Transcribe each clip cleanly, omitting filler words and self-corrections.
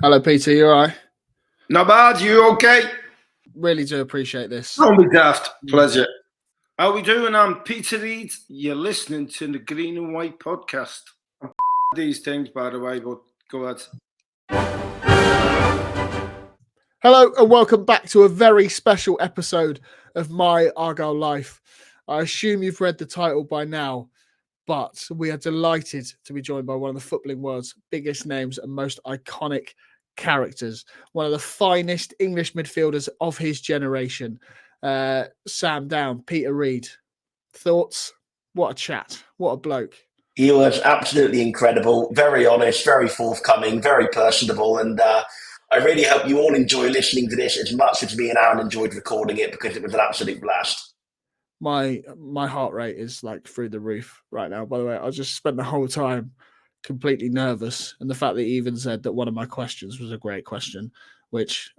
Hello, Peter. You all right? Not bad. You okay? Really do appreciate this. Don't be daft. Pleasure. How we doing? I'm Peter Reid. You're listening to the Green and White podcast. These things, by the way, but go ahead. Hello, and welcome back to a very special episode of My Argyle Life. I assume you've read the title by now, but we are delighted to be joined by one of the footballing world's biggest names and most iconic characters, one of the finest English midfielders of his generation, Sam Down, Peter Reid. Thoughts? What a chat. What a bloke. He was absolutely incredible, very honest, very forthcoming, very personable, and I really hope you all enjoy listening to this as much as me and Aaron enjoyed recording it, because it was an absolute blast. My heart rate is like through the roof right now. By the way, I just spent the whole time completely nervous, and the fact that he even said that one of my questions was a great question, which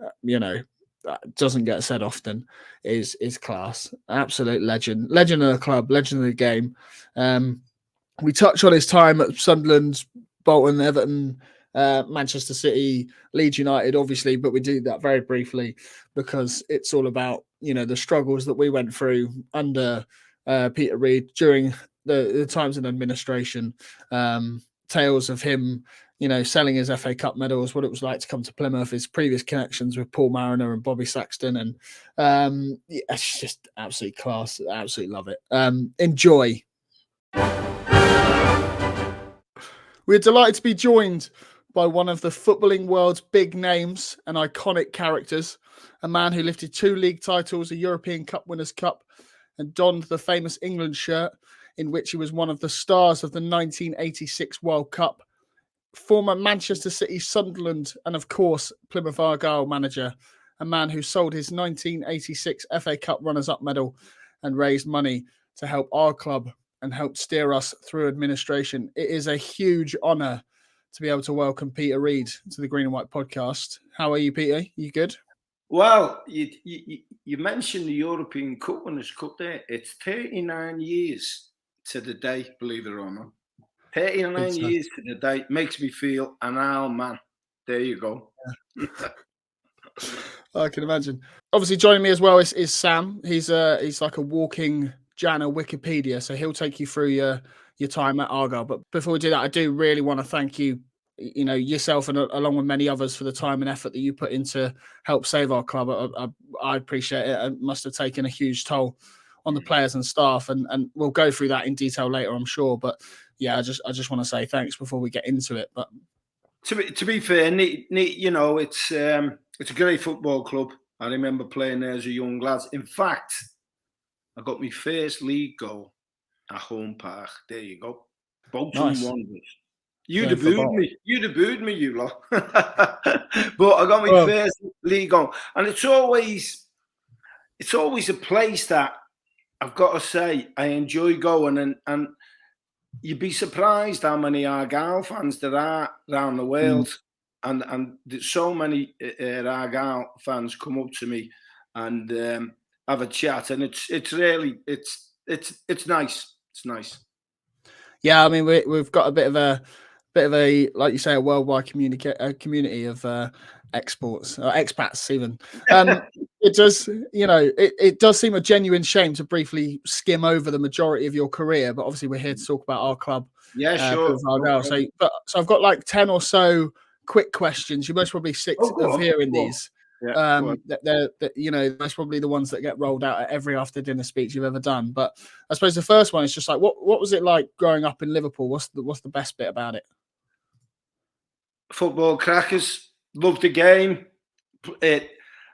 doesn't get said often, is class. Absolute legend of the club, legend of the game. We touch on his time at Sunderland, Bolton, Everton, Manchester City, Leeds United, obviously, but we do that very briefly because it's all about the struggles that we went through under Peter Reid during the times in administration. Tales of him, selling his FA Cup medals, what it was like to come to Plymouth, his previous connections with Paul Mariner and Bobby Saxton, and it's just absolutely class. I absolutely love it. Enjoy. We're delighted to be joined by one of the footballing world's big names and iconic characters, a man who lifted 2 league titles, a European Cup Winners' Cup, and donned the famous England shirt in which he was one of the stars of the 1986 World Cup, former Manchester City, Sunderland, and of course Plymouth Argyle manager, a man who sold his 1986 FA Cup runners-up medal and raised money to help our club and help steer us through administration. It is a huge honour to be able to welcome Peter Reid to the Green and White podcast. How are you, Peter? You good? Well, you mentioned the European Cup Winners' Cup there. It's 39 years to the day, believe it or not. 39 years to the day. Makes me feel an old man. There you go. Yeah. I can imagine. Obviously, joining me as well is Sam. He's like a walking Jana Wikipedia, so he'll take you through your time at Argyle. But before we do that, I do really want to thank you, yourself and along with many others, for the time and effort that you put into help save our club. I appreciate it. It must have taken a huge toll on the players and staff, and we'll go through that in detail later, I'm sure. But yeah, I just want to say thanks before we get into it. But to be fair, it's a great football club. I remember playing there as a young lad. In fact, I got my first league goal at Home Park. There you go. Bolton Wanderers. You'd have booed me. You'd have booed me, you lot. But I got my first league goal. And it's always a place that I've got to say I enjoy going, and you'd be surprised how many Argyle fans there are around the world. And so many Argyle fans come up to me and have a chat, and it's really nice. It's nice. Yeah, I mean we've got a bit of a like you say, a worldwide community of expats even. It does, it does seem a genuine shame to briefly skim over the majority of your career, but obviously we're here to talk about our club. Yeah, sure. Argyle. So I've got like 10 or so quick questions. You're most probably sick of hearing these. Yeah, they're that's probably the ones that get rolled out at every after dinner speech you've ever done. But I suppose the first one is just like, what was it like growing up in Liverpool? What's the best bit about it? Football crackers, love the game.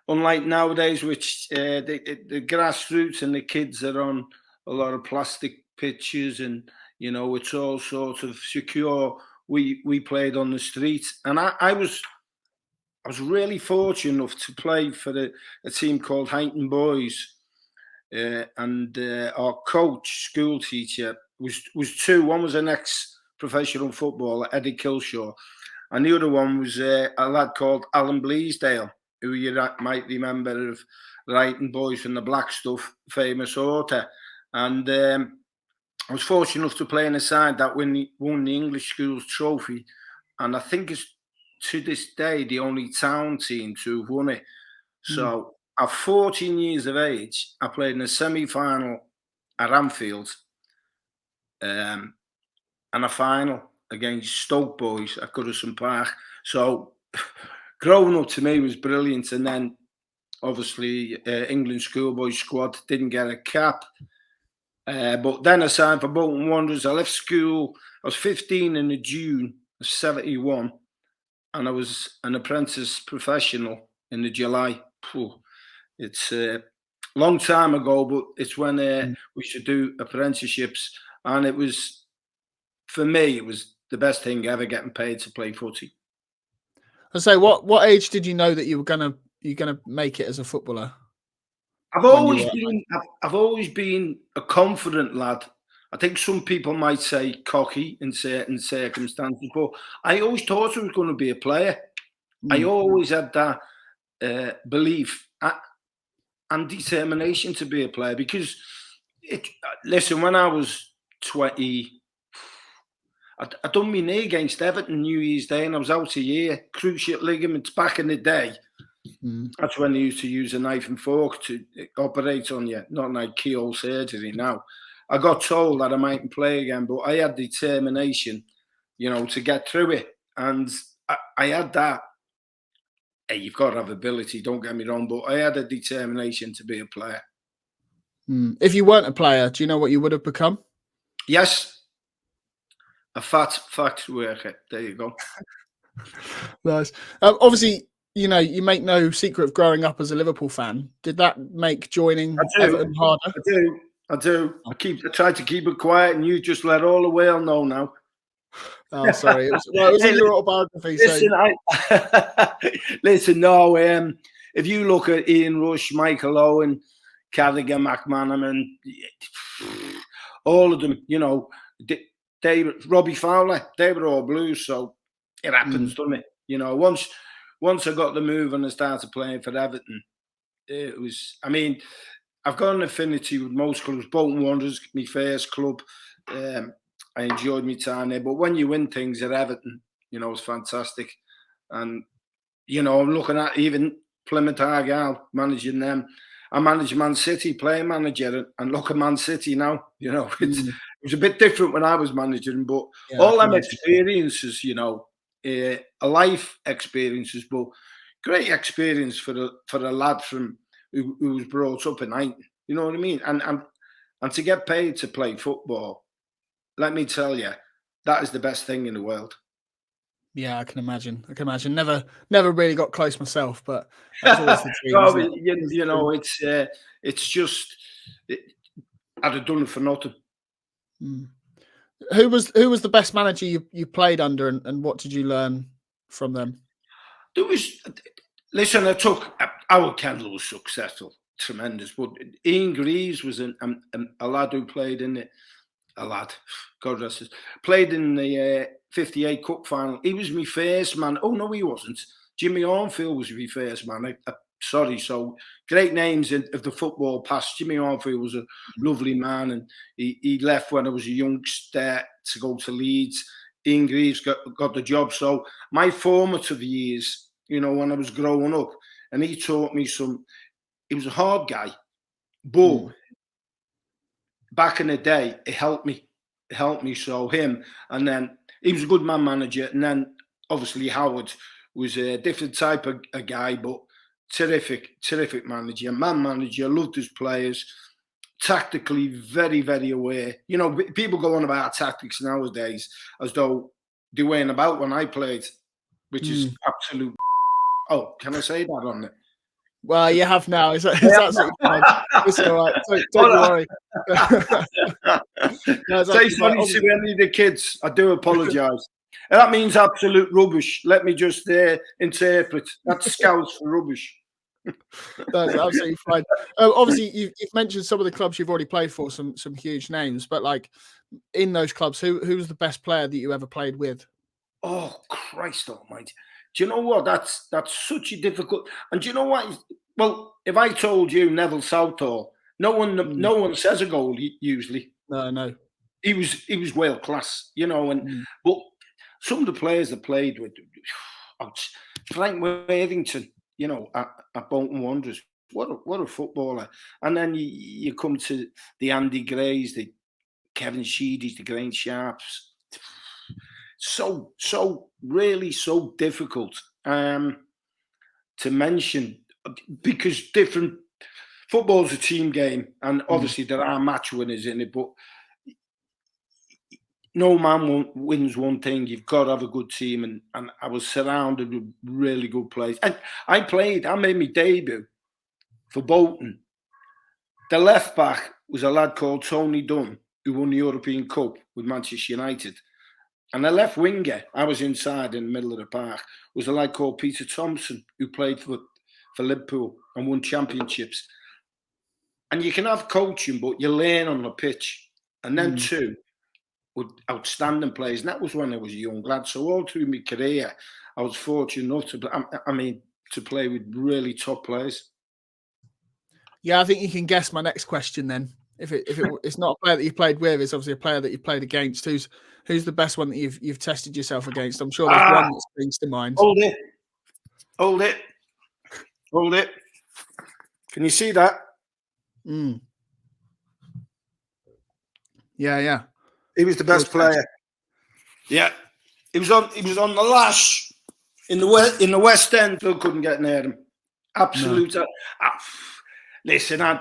Unlike nowadays, which the grassroots and the kids are on a lot of plastic pitches, and it's all sort of secure. We played on the streets, and I was really fortunate enough to play for a team called Highton Boys, and our coach, school teacher, was 2. One was an ex-professional footballer, Eddie Kilshaw, and the other one was a lad called Alan Bleasdale, who you might remember of Highton Boys from the Black Stuff, famous author. And I was fortunate enough to play in a side that won the English Schools Trophy, and I think it's to this day, the only town team to have won it. So at 14 years of age, I played in a semi-final at Anfield and a final against Stoke boys at Goodison Park. So growing up to me was brilliant. And then obviously England schoolboy squad didn't get a cap. But then I signed for Bolton Wanderers. I left school. I was 15 in the June of 71. And I was an apprentice professional in the July. It's a long time ago, but it's when we should do apprenticeships. And it was, for me, it was the best thing ever, getting paid to play footy. I say, what age did you know that you were gonna make it as a footballer? I've always been a confident lad. I think some people might say cocky in certain circumstances, but I always thought I was going to be a player. I always had that belief and determination to be a player, because listen, when I was 20, I done my knee against Everton New Year's Day, and I was out a year, cruciate ligaments back in the day. That's when they used to use a knife and fork to operate on you, not like keyhole surgery now. I got told that I mightn't play again, but I had determination, to get through it. And I had that. Hey, you've got to have ability, don't get me wrong, but I had a determination to be a player. If you weren't a player, do you know what you would have become? Yes. A fat factory worker. There you go. Nice. Obviously, you make no secret of growing up as a Liverpool fan. Did that make joining Everton harder? I do. I try to keep it quiet, and you just let all the world know now. Oh, sorry. It was in your autobiography. Listen, no. If you look at Ian Rush, Michael Owen, Carragher, McManaman, all of them, Robbie Fowler, they were all Blues, so it happens, doesn't it? Once I got the move and I started playing for Everton, it was, I've got an affinity with most clubs. Bolton Wanderers, my first club. I enjoyed my time there. But when you win things at Everton, it's fantastic. And, I'm looking at even Plymouth Argyle, managing them. I managed Man City, playing manager, and look at Man City now. It was a bit different when I was managing, but all them experiences, a life experiences, but great experience for a lad from who was brought up in Eighton. You know what I mean? And to get paid to play football, let me tell you, that is the best thing in the world. Yeah, I can imagine. Never really got close myself, but that's always the dream. It's just I'd have done it for nothing. Who was the best manager you played under, and what did you learn from them? Listen, our Kendall was successful, tremendous, but Ian Greaves was a lad who played in it. A lad, God rest his, played in the 58 Cup final. He was my first man. Oh, no, he wasn't. Jimmy Armfield was my first man. Sorry, so great names of the football past. Jimmy Armfield was a lovely man, and he left when I was a youngster to go to Leeds. Ian Greaves got the job. So my formative years, when I was growing up, and he taught me he was a hard guy, but back in the day, it helped me. So him, and then he was a good man manager, and then obviously Howard was a different type of a guy, but terrific manager, man manager, loved his players, tactically very, very aware. People go on about tactics nowadays as though they weren't about when I played, which is absolute. Oh, can I say that on it? Well, you have now. It's absolutely fine. It's all right. Don't worry. Say sorry to any of the kids. I do apologise. That means absolute rubbish. Let me just interpret. That's Scouts for rubbish. That's absolutely fine. Obviously, you've mentioned some of the clubs you've already played for, some huge names. But like in those clubs, who was the best player that you ever played with? Oh, Christ Almighty! Do you know what? That's such a difficult. And do you know what? Well, if I told you Neville Southall, no one says a goal usually. No. He was world class, and but some of the players that played with, Frank Worthington, you know, at Bolton Wanderers. What a footballer. And then you come to the Andy Grays, the Kevin Sheedys, the Grange Sharps. Really so difficult to mention, because different football's a team game, and obviously there are match winners in it, but no man wins one thing. You've got to have a good team, and I was surrounded with really good players. And I made my debut for Bolton. The left back was a lad called Tony Dunn, who won the European Cup with Manchester United. And the left winger, I was inside in the middle of the park, was a lad called Peter Thompson, who played for Liverpool and won championships. And you can have coaching, but you learn on the pitch. And then two were outstanding players. And that was when I was a young lad. So all through my career, I was fortunate enough to play with really top players. Yeah, I think you can guess my next question then. If it's not a player that you played with, it's obviously a player that you played against. Who's the best one that you've tested yourself against? I'm sure there's one that springs to mind. Hold it. Can you see that? Yeah. He was the best player. Yeah, he was on the lash in the West End. Still couldn't get near him. Absolute. No. Listen,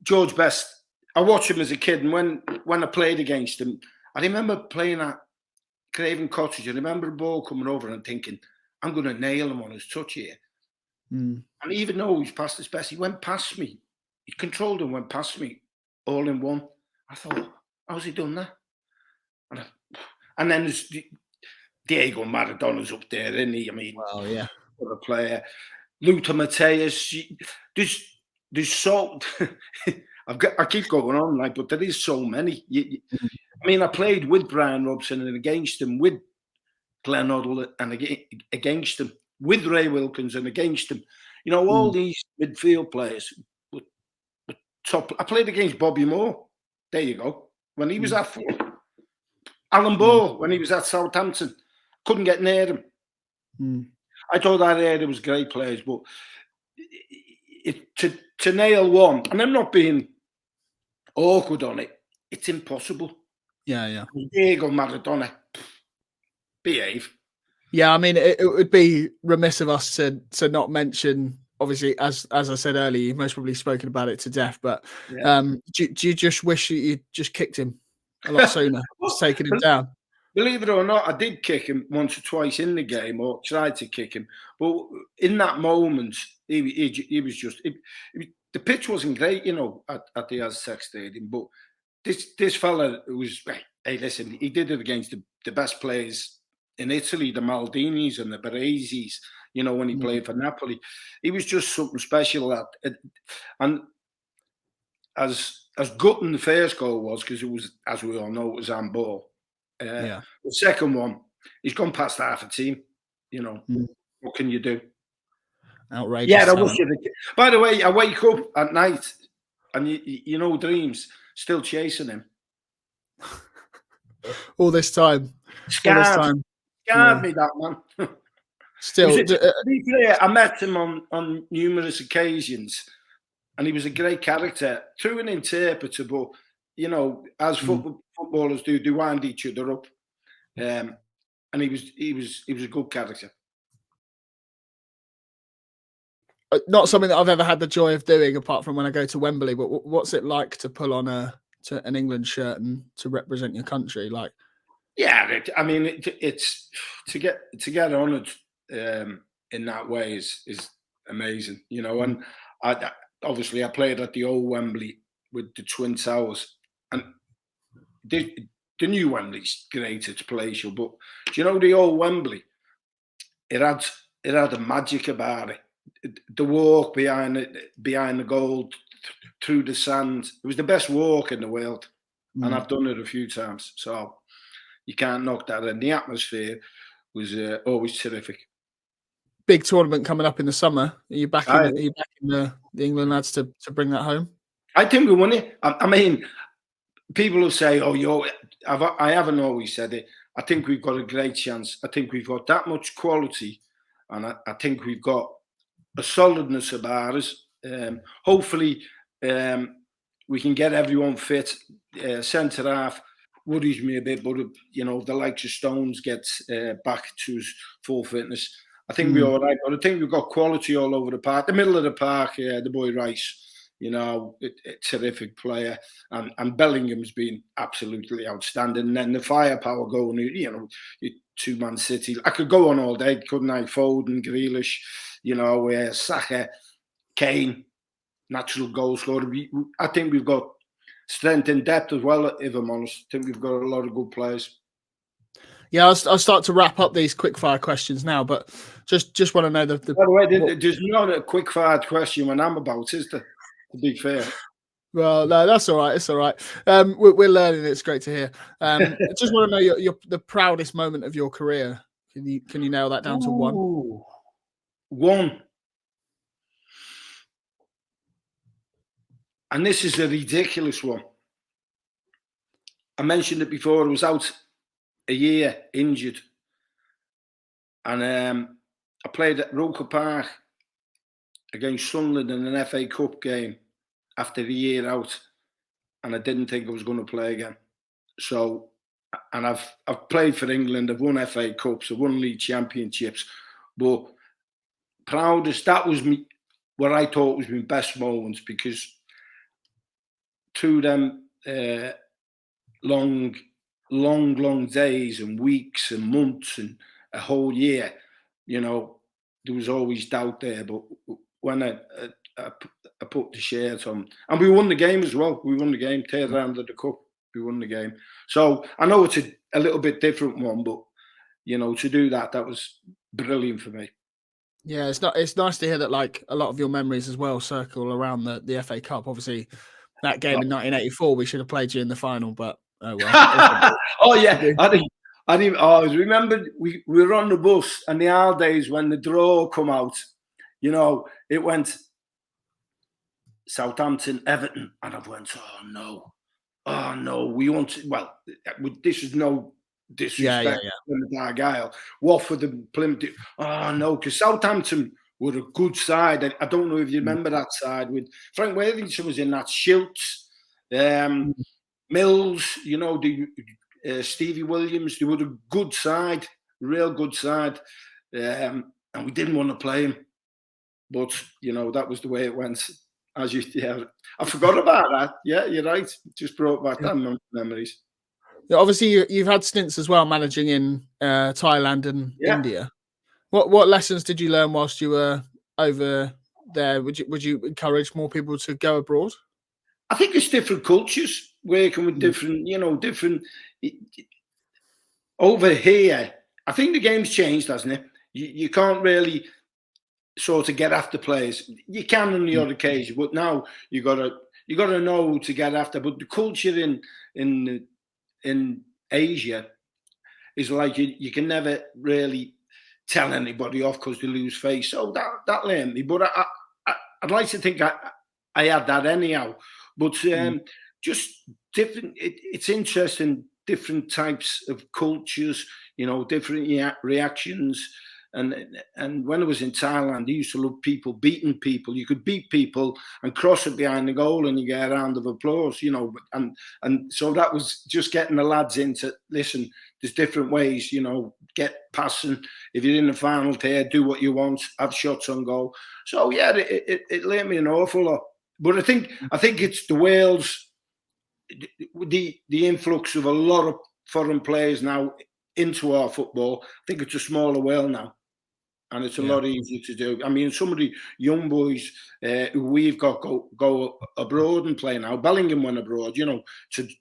George Best. I watched him as a kid, and when I played against him, I remember playing at Craven Cottage. I remember the ball coming over and thinking, I'm going to nail him on his touch here. And even though he's past his best, he went past me. He controlled and went past me all in one. I thought, how's he done that? And then there's Diego Maradona's up there, isn't he? I mean, well, yeah. What a player. Lothar Matthäus. There's so... I keep going on, but there is so many. I played with Brian Robson and against him, with Glenn Hoddle and against him, with Ray Wilkins and against him. You know, all these midfield players were top. I played against Bobby Moore. There you go. When he was at Alan Ball, when he was at Southampton, couldn't get near him. I thought that area was great players, but to nail one, and I'm not being awkward on it, it's impossible. Yeah. Diego Maradona, behave. Yeah, it would be remiss of us to not mention, obviously, as I said earlier, you've most probably spoken about it to death, but do you just wish you just kicked him a lot sooner, just taken him down? Believe it or not, I did kick him once or twice in the game, or tried to kick him. But in that moment, he was just... the pitch wasn't great, you know, at the Aztec Stadium. But this fella was... Hey, listen, he did it against the best players in Italy, the Maldinis and the Barazzis, you know, when he played for Napoli. He was just something special. And as gutting the first goal was, because it was, as we all know, it was handball. The second one, he's gone past half a team. You know, what can you do? Outrageous. Yeah, I wish you. By the way, I wake up at night, and you know, dreams still chasing him. All this time. Scarred me, that man. Still, I met him on numerous occasions, and he was a great character through an interpreter. But you know, as footballers do, they wind each other up, and he was a good character. Not something that I've ever had the joy of doing, apart from when I go to Wembley. But what's it like to pull on an England shirt and to represent your country? Like, yeah, it's to get honoured in that way is amazing, you know. And obviously I played at the old Wembley with the Twin Towers, and the new Wembley's great, it's palatial, but do you know the old Wembley? It had a magic about it. The walk behind the goal, through the sand. It was the best walk in the world, and I've done it a few times, so you can't knock that. And the atmosphere was always terrific. Big tournament coming up in the summer. Are you back in the England lads to bring that home? I think we won it. I mean, people will say, "Oh, I haven't always said it." I think we've got a great chance. I think we've got that much quality, and I think we've got a solidness about us. Hopefully, we can get everyone fit. Centre half worries me a bit, but the likes of Stones gets back to his full fitness. I think we're all right, but I think we've got quality all over the park. The middle of the park, the boy Rice, a terrific player, and Bellingham's been absolutely outstanding. And then the firepower going, to Man City. I could go on all day, couldn't I? Foden, Grealish, Saka, Kane, natural goal scorer. I think we've got strength and depth as well, if I'm honest. I think we've got a lot of good players. Yeah, I'll start to wrap up these quick-fire questions now, but just want to know the By the way, there's not a quick-fire question when I'm about, is there? To be fair. Well, no, that's all right. It's all right. We're learning. It's great to hear. Just want to know the proudest moment of your career. Can you nail that down to one? One. And this is a ridiculous one. I mentioned it before. I was out a year injured, and I played at Roker Park against Sunderland in an FA Cup game after the year out, and I didn't think I was going to play again. So, and I've played for England. I've won FA Cups. I've won league championships, but proudest, that was what I thought was my best moments, because through them long days and weeks and months and a whole year, there was always doubt there. But when I put the shirt on, and we won the game as well. We won the game, third round of the cup. We won the game. So I know it's a little bit different one, but to do that was brilliant for me. Yeah, it's nice to hear that, like, a lot of your memories as well circle around the FA Cup. Obviously, that game in 1984, we should have played you in the final, but oh well. Oh yeah, I remember we were on the bus, and the old days when the draw come out, it went Southampton, Everton, and I went, oh no, we want to, well, this is no disrespect to Plymouth Argyle, Watford and Plymouth. Oh no, because Southampton were a good side. I don't know if you remember that side with Frank Worthington was in that, Schultz, Mills, Stevie Williams. They were a good side, real good side, and we didn't want to play him, but that was the way it went. I forgot about that. Yeah, you're right. Just brought back that memories. Yeah, obviously, you've had stints as well managing in Thailand and India. What lessons did you learn whilst you were over there? Would you encourage more people to go abroad? I think it's different cultures, working with different. Over here, I think the game's changed, hasn't it? You can't really sort of get after players. You can on the odd occasion, but now you gotta know to get after. But the culture in Asia is like you can never really tell anybody off because they lose face. So that learned me. But I'd like to think I had that anyhow. But just different. It's interesting. Different types of cultures. Different reactions. And when I was in Thailand, I used to love people beating people. You could beat people and cross it behind the goal, and you get a round of applause. And so that was just getting the lads into, listen, there's different ways. Get passing. If you're in the final tier, do what you want. Have shots on goal. So yeah, it learned me an awful lot. But I think it's the Wales, the influx of a lot of foreign players now into our football. I think it's a smaller world now. And it's a lot easier to do. I mean, some of the young boys who we've got go abroad and play now. Bellingham went abroad, to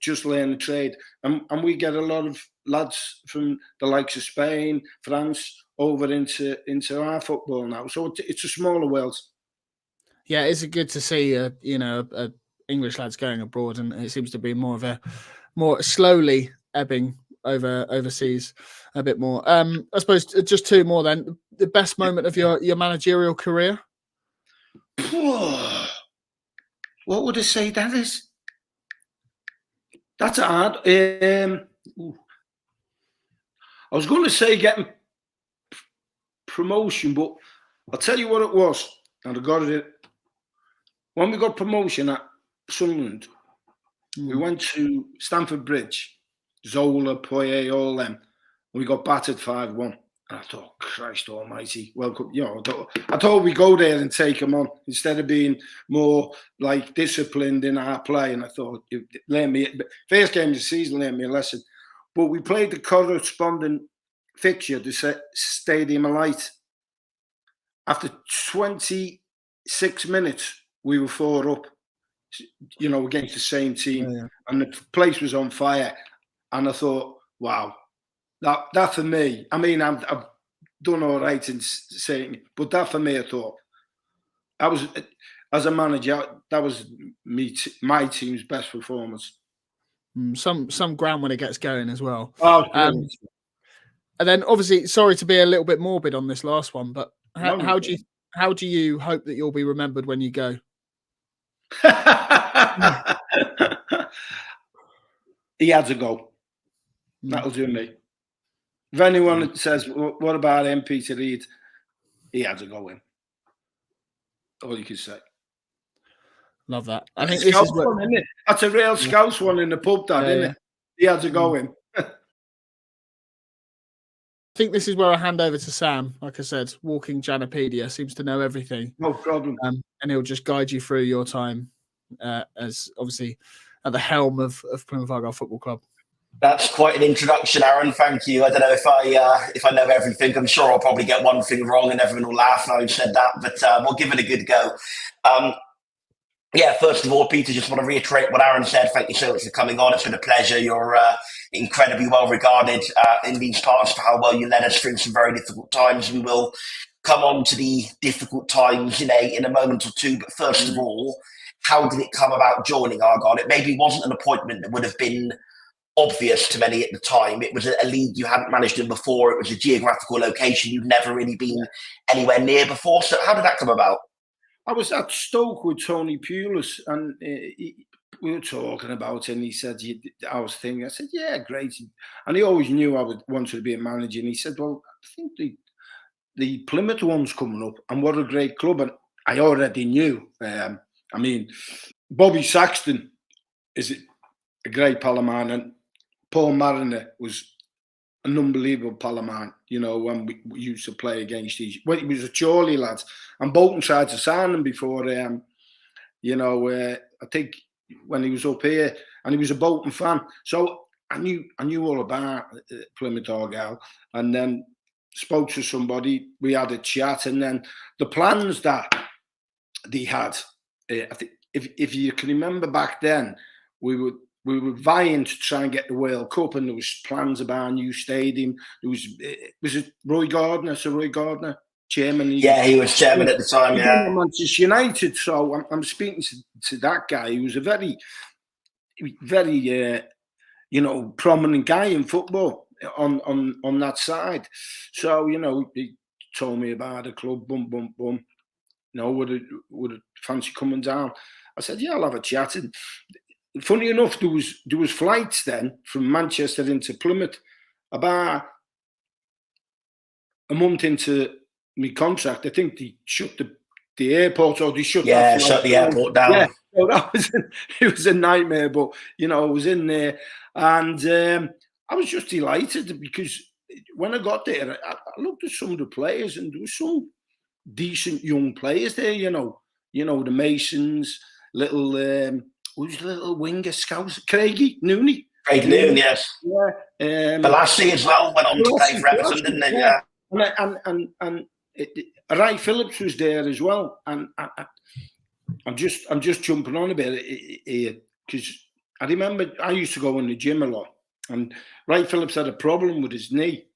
just learn the trade. And we get a lot of lads from the likes of Spain, France, over into our football now. So it's a smaller world. Yeah, it's good to see, English lads going abroad, and it seems to be more slowly ebbing overseas a bit more. I suppose just two more then. The best moment of your managerial career? What would I say that is? That's hard. I was going to say getting promotion, but I'll tell you what it was. And I got it. When we got promotion at Sunderland, we went to Stamford Bridge, Zola, Poyet, all them. We got battered 5-1. And I thought, Christ almighty, welcome. You know, I thought we'd go there and take them on instead of being more like disciplined in our play. And I thought, first game of the season, learned me a lesson. But we played the corresponding fixture, the Stadium of Light. After 26 minutes, we were 4 up, you know, against the same team. Yeah. And the place was on fire. And I thought, wow. That for me, I mean, I've done all right in saying, but that for me, I thought, I was, as a manager, that was my team's best performance. Some ground when it gets going as well. Oh, and then obviously, sorry to be a little bit morbid on this last one, but how do you hope that you'll be remembered when you go? He had to go. That'll do me. If anyone says, what about Peter Reid? He had to go in. All you can say. Love that. I think this is one, isn't it? That's a real Scouse one in the pub, isn't it? He had to go in. I think this is where I hand over to Sam. Like I said, walking Janapedia, seems to know everything. No problem. And he'll just guide you through your time as obviously at the helm of Plymouth Argyle Football Club. That's quite an introduction, Aaron. Thank you. I don't know if I know everything. I'm sure I'll probably get one thing wrong and everyone will laugh now I've said that, but we'll give it a good go. First of all, Peter, just want to reiterate what Aaron said. Thank you so much for coming on. It's been a pleasure. You're incredibly well regarded in these parts for how well you led us through some very difficult times. We will come on to the difficult times in a moment or two. But first of all, how did it come about joining Argyle? It maybe wasn't an appointment that would have been obvious to many at the time. It was a league you hadn't managed in before. It was a geographical location you'd never really been anywhere near before. So how did that come about? I was at Stoke with Tony Pulis, and we were talking about it, and he said, I was thinking, I said, yeah, great. And he always knew I would want to be a manager. And he said, well, I think the Plymouth one's coming up, and what a great club. And I already knew. I mean, Bobby Saxton is a great pal of mine, and Paul Mariner was an unbelievable pal of mine, you know, when we used to play against each. Well, he was a Chorley lad, and Bolton tried to sign him before, you know, I think when he was up here, and he was a Bolton fan. So I knew all about Plymouth Argyle, and then spoke to somebody, we had a chat, and then the plans that they had, I think if you can remember back then, we were vying to try and get the World Cup, and there was plans about a new stadium. Was it Roy Gardner? So Roy Gardner, chairman. He was chairman at the time. Yeah, Manchester United. So I'm speaking to that guy. He was a very, very, you know, prominent guy in football on that side. So you know, he told me about the club. Boom, boom, boom. You know, would it fancy coming down? I said, yeah, I'll have a chat. And funny enough, there was flights then from Manchester into Plymouth. About a month into my contract, I think they shut the airport, or they shut the airport down. Yeah, so it was a nightmare. But you know, I was in there, and I was just delighted because when I got there, I looked at some of the players, and there was some decent young players there. You know, the Masons, little. Who's the little winger scouts? Noone. Craig Noone, yes. Yeah. Bolasie as well went on to play for Everton, didn't he? Yeah. And Wright-Phillips was there as well. And I'm just jumping on a bit here because I remember I used to go in the gym a lot, and Wright-Phillips had a problem with his knee.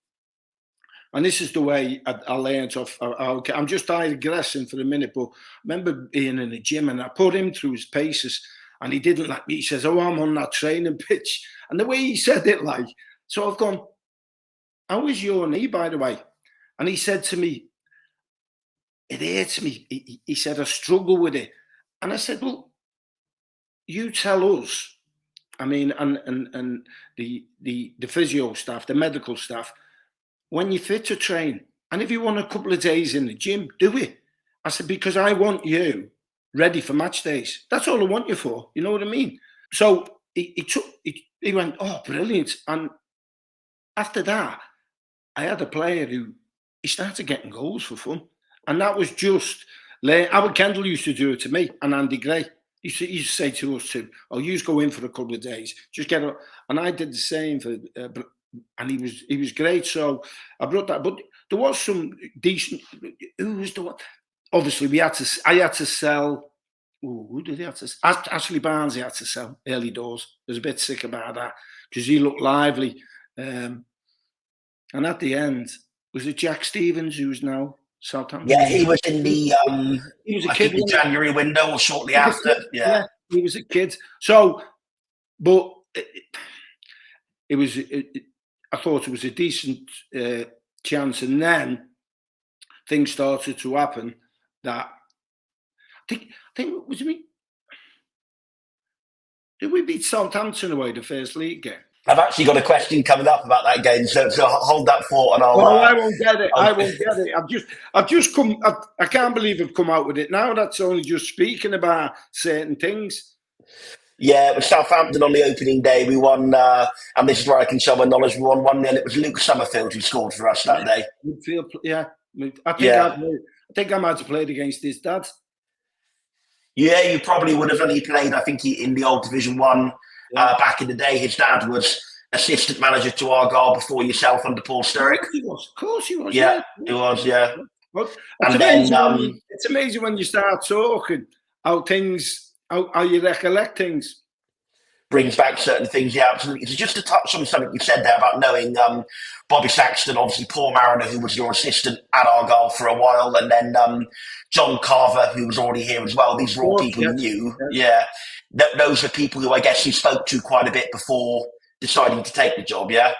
And this is the way I learned off. I'm just digressing for a minute, but I remember being in the gym, and I put him through his paces. And he didn't like me. He says, oh, I'm on that training pitch. And the way he said it, like, so I've gone, how is your knee, by the way? And he said to me, it hurts me. He said, I struggle with it. And I said, well, you tell us. I mean, and the physio staff, the medical staff, when you're fit to train and if you want a couple of days in the gym, do it. I said, because I want you ready for match days. That's all I want you for. You know what I mean? So he went, oh, brilliant. And after that, I had a player who, he started getting goals for fun. And that was just, Howard Kendall used to do it to me, and Andy Gray. He used to say to us too, oh, you just go in for a couple of days, just get up. And I did the same for, and he was great. So I brought that. But there was some decent, who was the one? Obviously, I had to sell. Ooh, who did he have to sell? Ashley Barnes, he had to sell early doors. I was a bit sick about that because he looked lively. And at the end, was it Jack Stevens, who's now Southampton? Yeah, he was in the he was a kid in the January window or shortly after. Yeah, he was a kid. So, but it was. I thought it was a decent chance, and then things started to happen. That I think was me. Did we beat Southampton away the first league game? I've actually got a question coming up about that game, so hold that thought, and I'll. I won't get it. I won't get it. I've just come. I can't believe I've come out with it now. That's only just speaking about certain things. Yeah, it was Southampton on the opening day. We won, and this is where I can show my knowledge. We won 1-0. It was Luke Summerfield who scored for us that day. Yeah, I think I might have played against his dad. Yeah, you probably would have. And he played, I think, in the old Division 1 back in the day. His dad was assistant manager to Argyle before yourself under Paul Sturrock. Of course he was. Yeah, he was, yeah. But it's amazing when you start talking how you recollect things. Brings back certain things, yeah, absolutely. So just to touch on something you said there about knowing Bobby Saxton, obviously Paul Mariner, who was your assistant at Argyle for a while, and then John Carver, who was already here as well. These were all people you knew. Yeah. Those are people who I guess you spoke to quite a bit before deciding to take the job, yeah?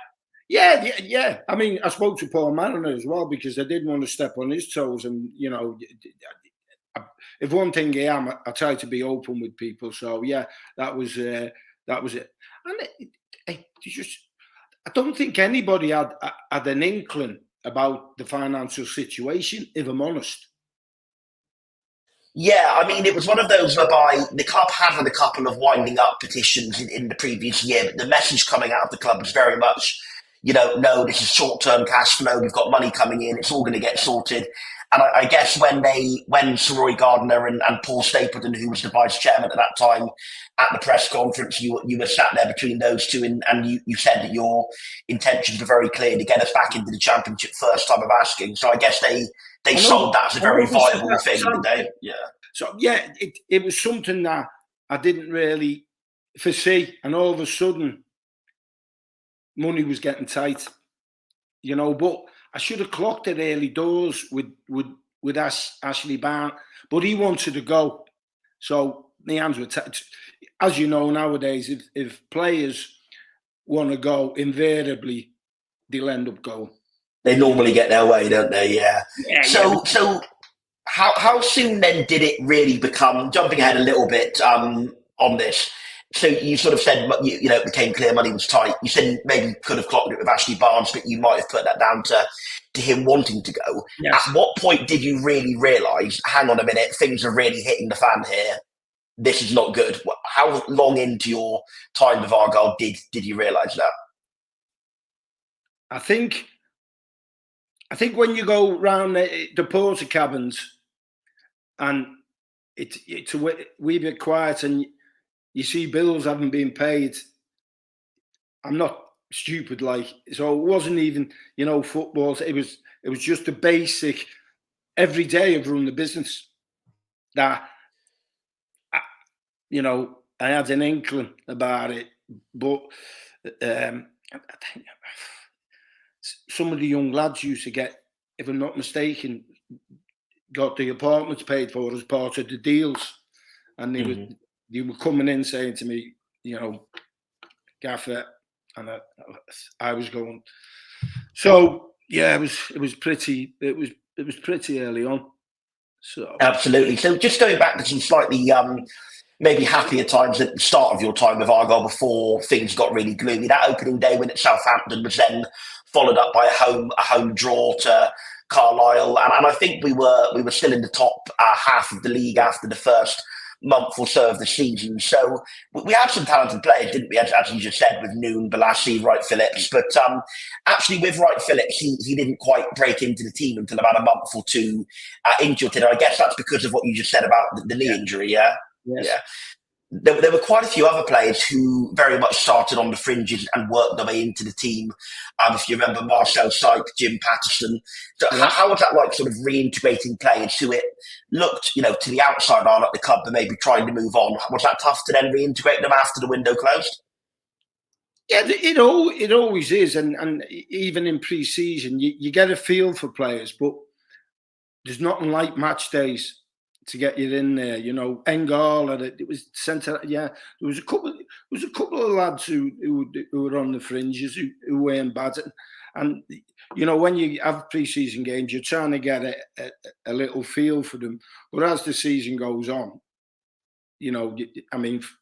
Yeah. I mean, I spoke to Paul Mariner as well because I didn't want to step on his toes. And, you know, if one thing I am, I try to be open with people. So, yeah, that was it. And I don't think anybody had an inkling about the financial situation, if I'm honest. Yeah, I mean, it was one of those whereby the club had had a couple of winding up petitions in the previous year, but the message coming out of the club was very much, no, this is short-term cash flow, we've got money coming in, it's all going to get sorted. And I guess when Sir Roy Gardner and Paul Stapleton, who was the vice chairman at that time, at the press conference, you were sat there between those two, and you said that your intentions were very clear to get us back into the Championship first time of asking. So I guess they sold that as a very viable thing, didn't they? Yeah. So yeah, it was something that I didn't really foresee, and all of a sudden, money was getting tight, But I should have clocked it early doors with Ashley Barnes, but he wanted to go, so the hands were tight. As you know nowadays, if players want to go, invariably they'll end up going. They normally get their way, don't they? Yeah. So how soon then did it really become, jumping ahead a little bit on this, so you sort of said, it became clear money was tight. You said maybe you could have clocked it with Ashley Barnes, but you might have put that down to him wanting to go. Yes. At what point did you really realise, hang on a minute, things are really hitting the fan here? This is not good. How long into your time with Argyle did you realise that? I think when you go round the porter cabins and it's a wee bit quiet and you see bills haven't been paid, I'm not stupid, so it wasn't even, footballs. It was just a basic every day of running the business that, I had an inkling about it. But I think some of the young lads used to get, if I'm not mistaken, got the apartments paid for as part of the deals. And they were coming in saying to me, Gaffer, and I was going. So yeah, it was pretty early on. So absolutely. So just going back to some slightly maybe happier times at the start of your time with Argyle before things got really gloomy. That opening day win at Southampton was then followed up by a home draw to Carlisle, and I think we were still in the top half of the league after the first month or so of the season. So we had some talented players, didn't we? As you just said, with Noone, Bolasie, Wright-Phillips. But actually, with Wright-Phillips, he didn't quite break into the team until about a month or two injured. And I guess that's because of what you just said about the knee injury, yeah? Yes. Yeah. There were quite a few other players who very much started on the fringes and worked their way into the team. If you remember Marcel Syke, Jim Patterson. So how was that like, sort of reintegrating players who it looked, to the outside eye like the club, but maybe trying to move on? Was that tough to then reintegrate them after the window closed? Yeah, it always is, and even in pre-season, you get a feel for players, but there's nothing like match days to get you in there. Engel, it was centre. Yeah, there was a couple of lads who were on the fringes who weren't bad, and when you have pre-season games, you're trying to get a little feel for them. But as the season goes on,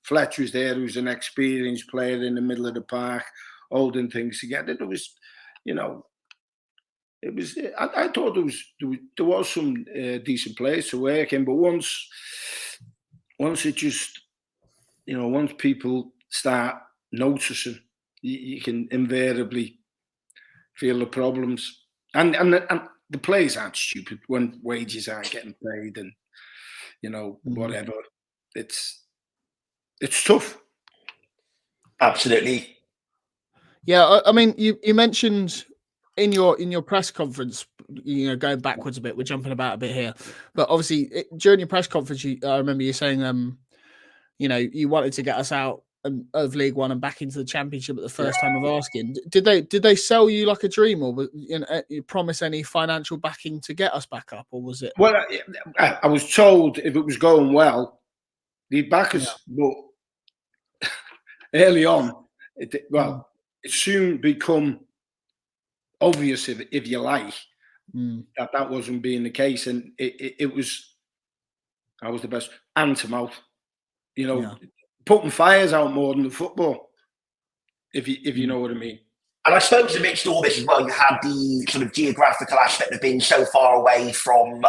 Fletch was there, who's an experienced player in the middle of the park, holding things together. There was, it was. I thought there was some decent players to work in, but once it just, once people start noticing, you can invariably feel the problems. And the players aren't stupid when wages aren't getting paid, and whatever. It's tough. Absolutely. Yeah, I mean, you mentioned in your press conference, going backwards a bit, we're jumping about a bit here, but obviously during your press conference, I remember you saying, you wanted to get us out of League One and back into the Championship at the first time of asking. Did they sell you like a dream, or you promise any financial backing to get us back up, or was it? Well, I was told if it was going well, they'd back us, but early on, it soon become obvious, if you like, that wasn't being the case, and it was. I was the best hand to mouth, putting fires out more than the football, if you know what I mean. And I suppose amidst all this as well, you had the sort of geographical aspect of being so far away from,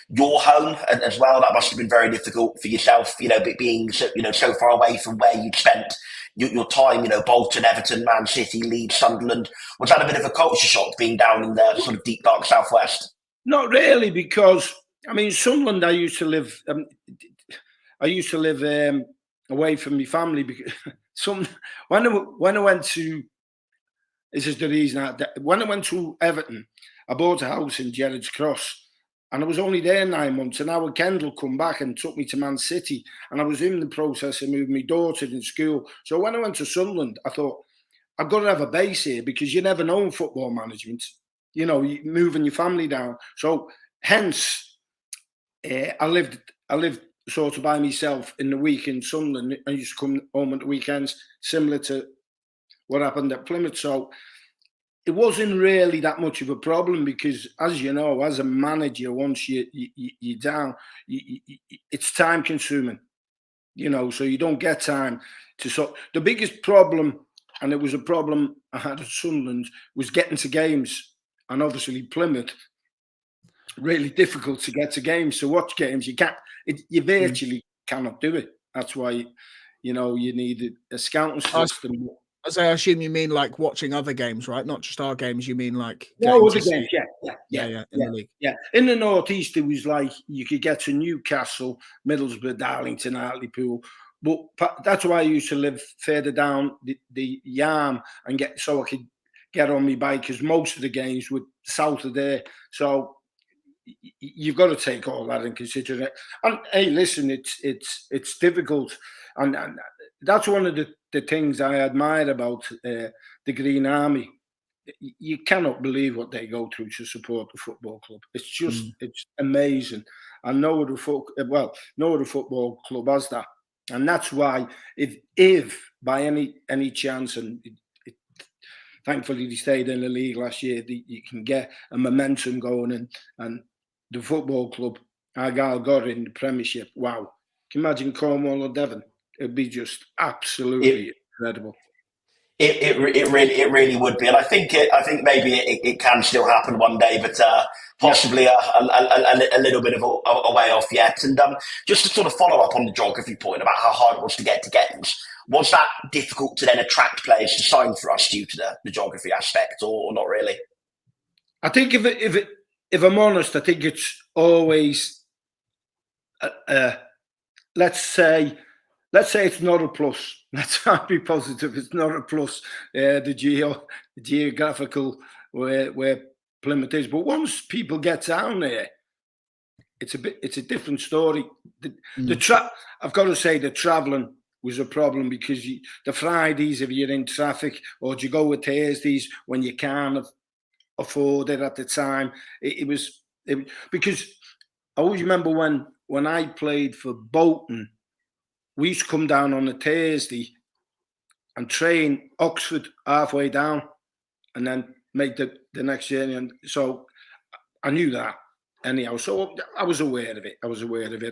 your home as well. That must have been very difficult for yourself, being so far away from where you'd spent your time, Bolton, Everton, Man City, Leeds, Sunderland. Was that a bit of a culture shock being down in the sort of deep, dark southwest? Not really, because Sunderland. I used to live away from my family because when I went to. This is the reason. When I went to Everton, I bought a house in Gerrards Cross, and I was only there 9 months. And Howard Kendall come back and took me to Man City, and I was in the process of moving my daughter in school. So when I went to Sunderland, I thought, I've got to have a base here, because you never know in football management, moving your family down. So hence, I lived sort of by myself in the week in Sunderland. I used to come home at the weekends, similar to what happened at Plymouth. So it wasn't really that much of a problem, because, as you know, as a manager, once you're down, it's time consuming, so you don't get time to. So the biggest problem, and it was a problem I had at Sunderland, was getting to games. And obviously Plymouth, really difficult to get to games, to watch games. You virtually cannot do it. That's why, you need a scouting system. As I assume you mean like watching other games, right? Not just our games. You mean like other games? Yeah. In the league. Yeah, in the Northeast, it was like you could get to Newcastle, Middlesbrough, Darlington, Hartlepool. But that's why I used to live further down the Yarm and so I could get on my bike, because most of the games were south of there. So you've got to take all that in consideration. And hey, listen, it's difficult, and that's one of the things I admire about the Green Army. You cannot believe what they go through to support the football club. It's just it's amazing. And no other football club has that. And that's why, if by any chance, and thankfully they stayed in the league last year, you can get a momentum going, and the football club Argyle got in the Premiership. Wow. Can you imagine Cornwall or Devon? It'd be just absolutely incredible. It really would be, and I think maybe it can still happen one day, but possibly a little bit of a way off yet. And just to sort of follow up on the geography point about how hard it was to get to games, was that difficult to then attract players to sign for us due to the geography aspect, or not really? I think if I'm honest, I think it's always let's say it's not a plus. Let's try to be positive. It's not a plus. The geographical where Plymouth is, but once people get down there, it's a different story. I've got to say the travelling was a problem, because the Fridays, if you're in traffic, or do you go with Thursdays when you can't afford it at the time, it was because I always remember when I played for Bolton. We used to come down on a Thursday and train Oxford halfway down, and then make the next journey. And so I knew that anyhow. So I was aware of it.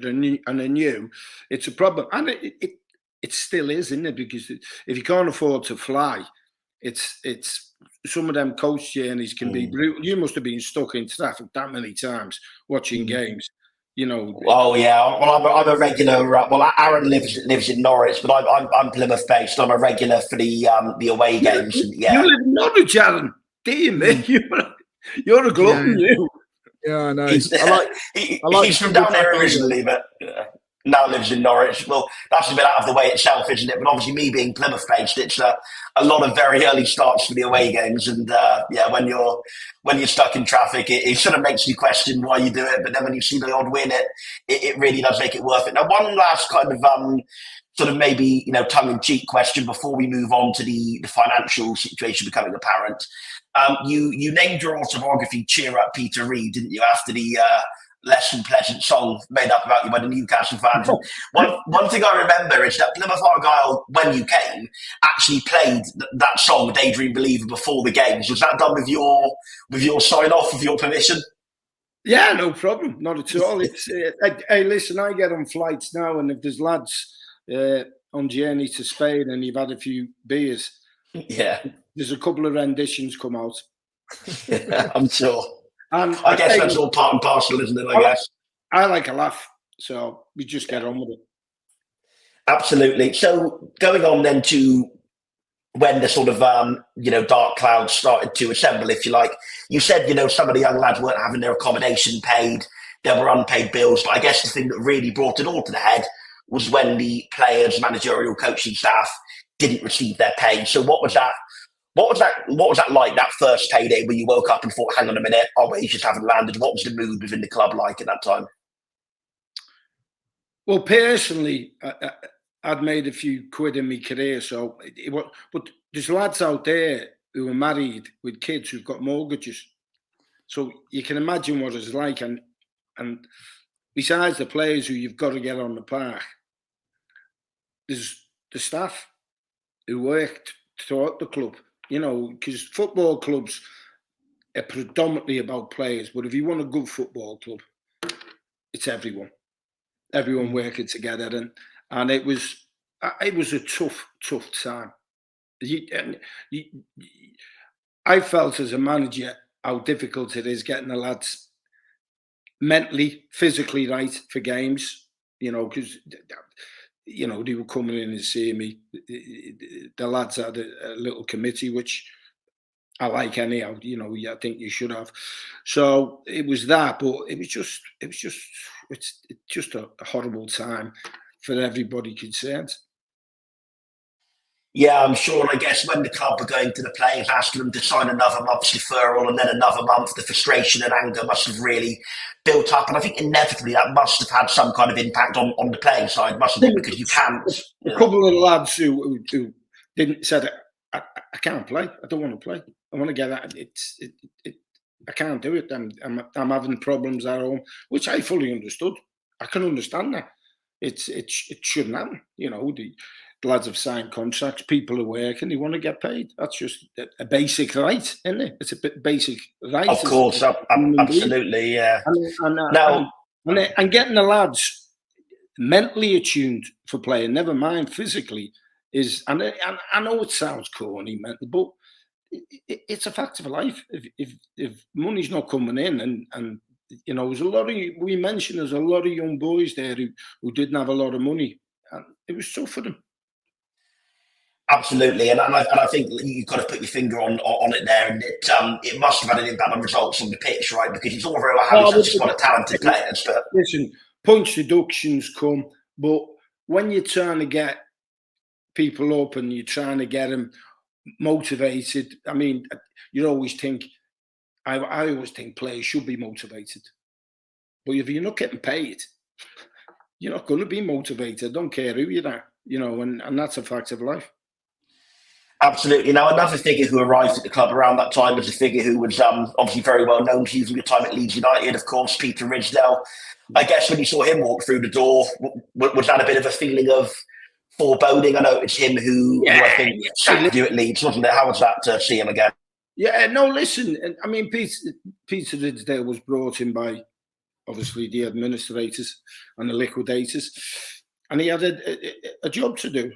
And I knew it's a problem. And it still is, isn't it? Because if you can't afford to fly, it's some of them coach journeys can be brutal. You must have been stuck in traffic that many times watching games. You know. Oh yeah. Well, I'm a regular. Well, Aaron lives in Norwich, but I'm Plymouth based. I'm a regular for the away games. Yeah. You live in Norwich, Aaron. Damn me, you're a glutton. You. Yeah, I know. He's from down there originally, but now lives in Norwich. Well, that's a bit out of the way itself, isn't it? But obviously, me being Plymouth based, it's a lot of very early starts for the away games, and when you're stuck in traffic, it sort of makes you question why you do it. But then when you see the odd win, it really does make it worth it. Now, one last kind of sort of maybe tongue in cheek question before we move on to the financial situation becoming apparent. You named your autobiography "Cheer Up, Peter Reid," didn't you? After the less than pleasant song made up about you by the Newcastle fans. One thing I remember is that Plymouth Argyle, when you came, actually played that song "Daydream Believer" before the games. Was that done with your sign off, with your permission? Yeah, no problem, not at all. It's hey, listen, I get on flights now, and if there's lads on journey to Spain and you've had a few beers, there's a couple of renditions come out. Yeah, I'm sure. And I guess that's all part and parcel, isn't it? I guess. I like a laugh, so we just get on with it. Absolutely. So going on then to when the sort of dark clouds started to assemble, if you like. You said some of the young lads weren't having their accommodation paid, there were unpaid bills, but I guess the thing that really brought it all to the head was when the players, managerial, coaching staff didn't receive their pay. So what was that? What was that like, that first payday when you woke up and thought, hang on a minute, our wages haven't landed? What was the mood within the club like at that time? Well, personally, I'd made a few quid in my career, but there's lads out there who are married with kids who've got mortgages. So you can imagine what it's like. And besides the players who you've got to get on the park, there's the staff who worked throughout the club. Because football clubs are predominantly about players. But if you want a good football club, it's everyone working together. And it was a tough time. I felt as a manager how difficult it is getting the lads mentally, physically right for games, because they were coming in and seeing me. The lads had a little committee, which I like anyhow. I think you should have. So it was that, but it's just a horrible time for everybody concerned. Yeah, I'm sure. And I guess when the club were going to the players, asking them to sign another month's deferral and then another month, the frustration and anger must have really built up. And I think inevitably that must have had some kind of impact on the playing side, mustn't it? Because you can't. A couple of lads who didn't said, I can't play. I don't want to play. I want to get out. I can't do it. I'm having problems at home, which I fully understood. I can understand that. It shouldn't happen. The lads have signed contracts, people are working, they want to get paid. That's just a basic right, isn't it? It's a basic right. Of course, absolutely, yeah. And getting the lads mentally attuned for playing, never mind physically, is, and I know it sounds corny, man, but it's a fact of life. If money's not coming in, and you know, there's a lot of, we mentioned there's a lot of young boys there who didn't have a lot of money, and it was tough for them. Absolutely, and I think you've got to put your finger on it there, and it must have had an impact on results on the pitch, right? Because it's all very well having such a squad of talented players, but listen, points deductions come, but when you're trying to get people up and you're trying to get them motivated, I mean, you always think, I always think players should be motivated, but if you're not getting paid, you're not going to be motivated. I don't care who you are, you know, and that's a fact of life. Absolutely. Now, another figure who arrived at the club around that time was a figure who was obviously very well known to you from your time at Leeds United, of course, Peter Ridsdale. I guess when you saw him walk through the door, was that a bit of a feeling of foreboding? I know it's him who I think sacked you at Leeds, wasn't it? How was that to see him again? Yeah, no, listen, I mean, Peter Ridsdale was brought in by, obviously, the administrators and the liquidators, and he had a job to do.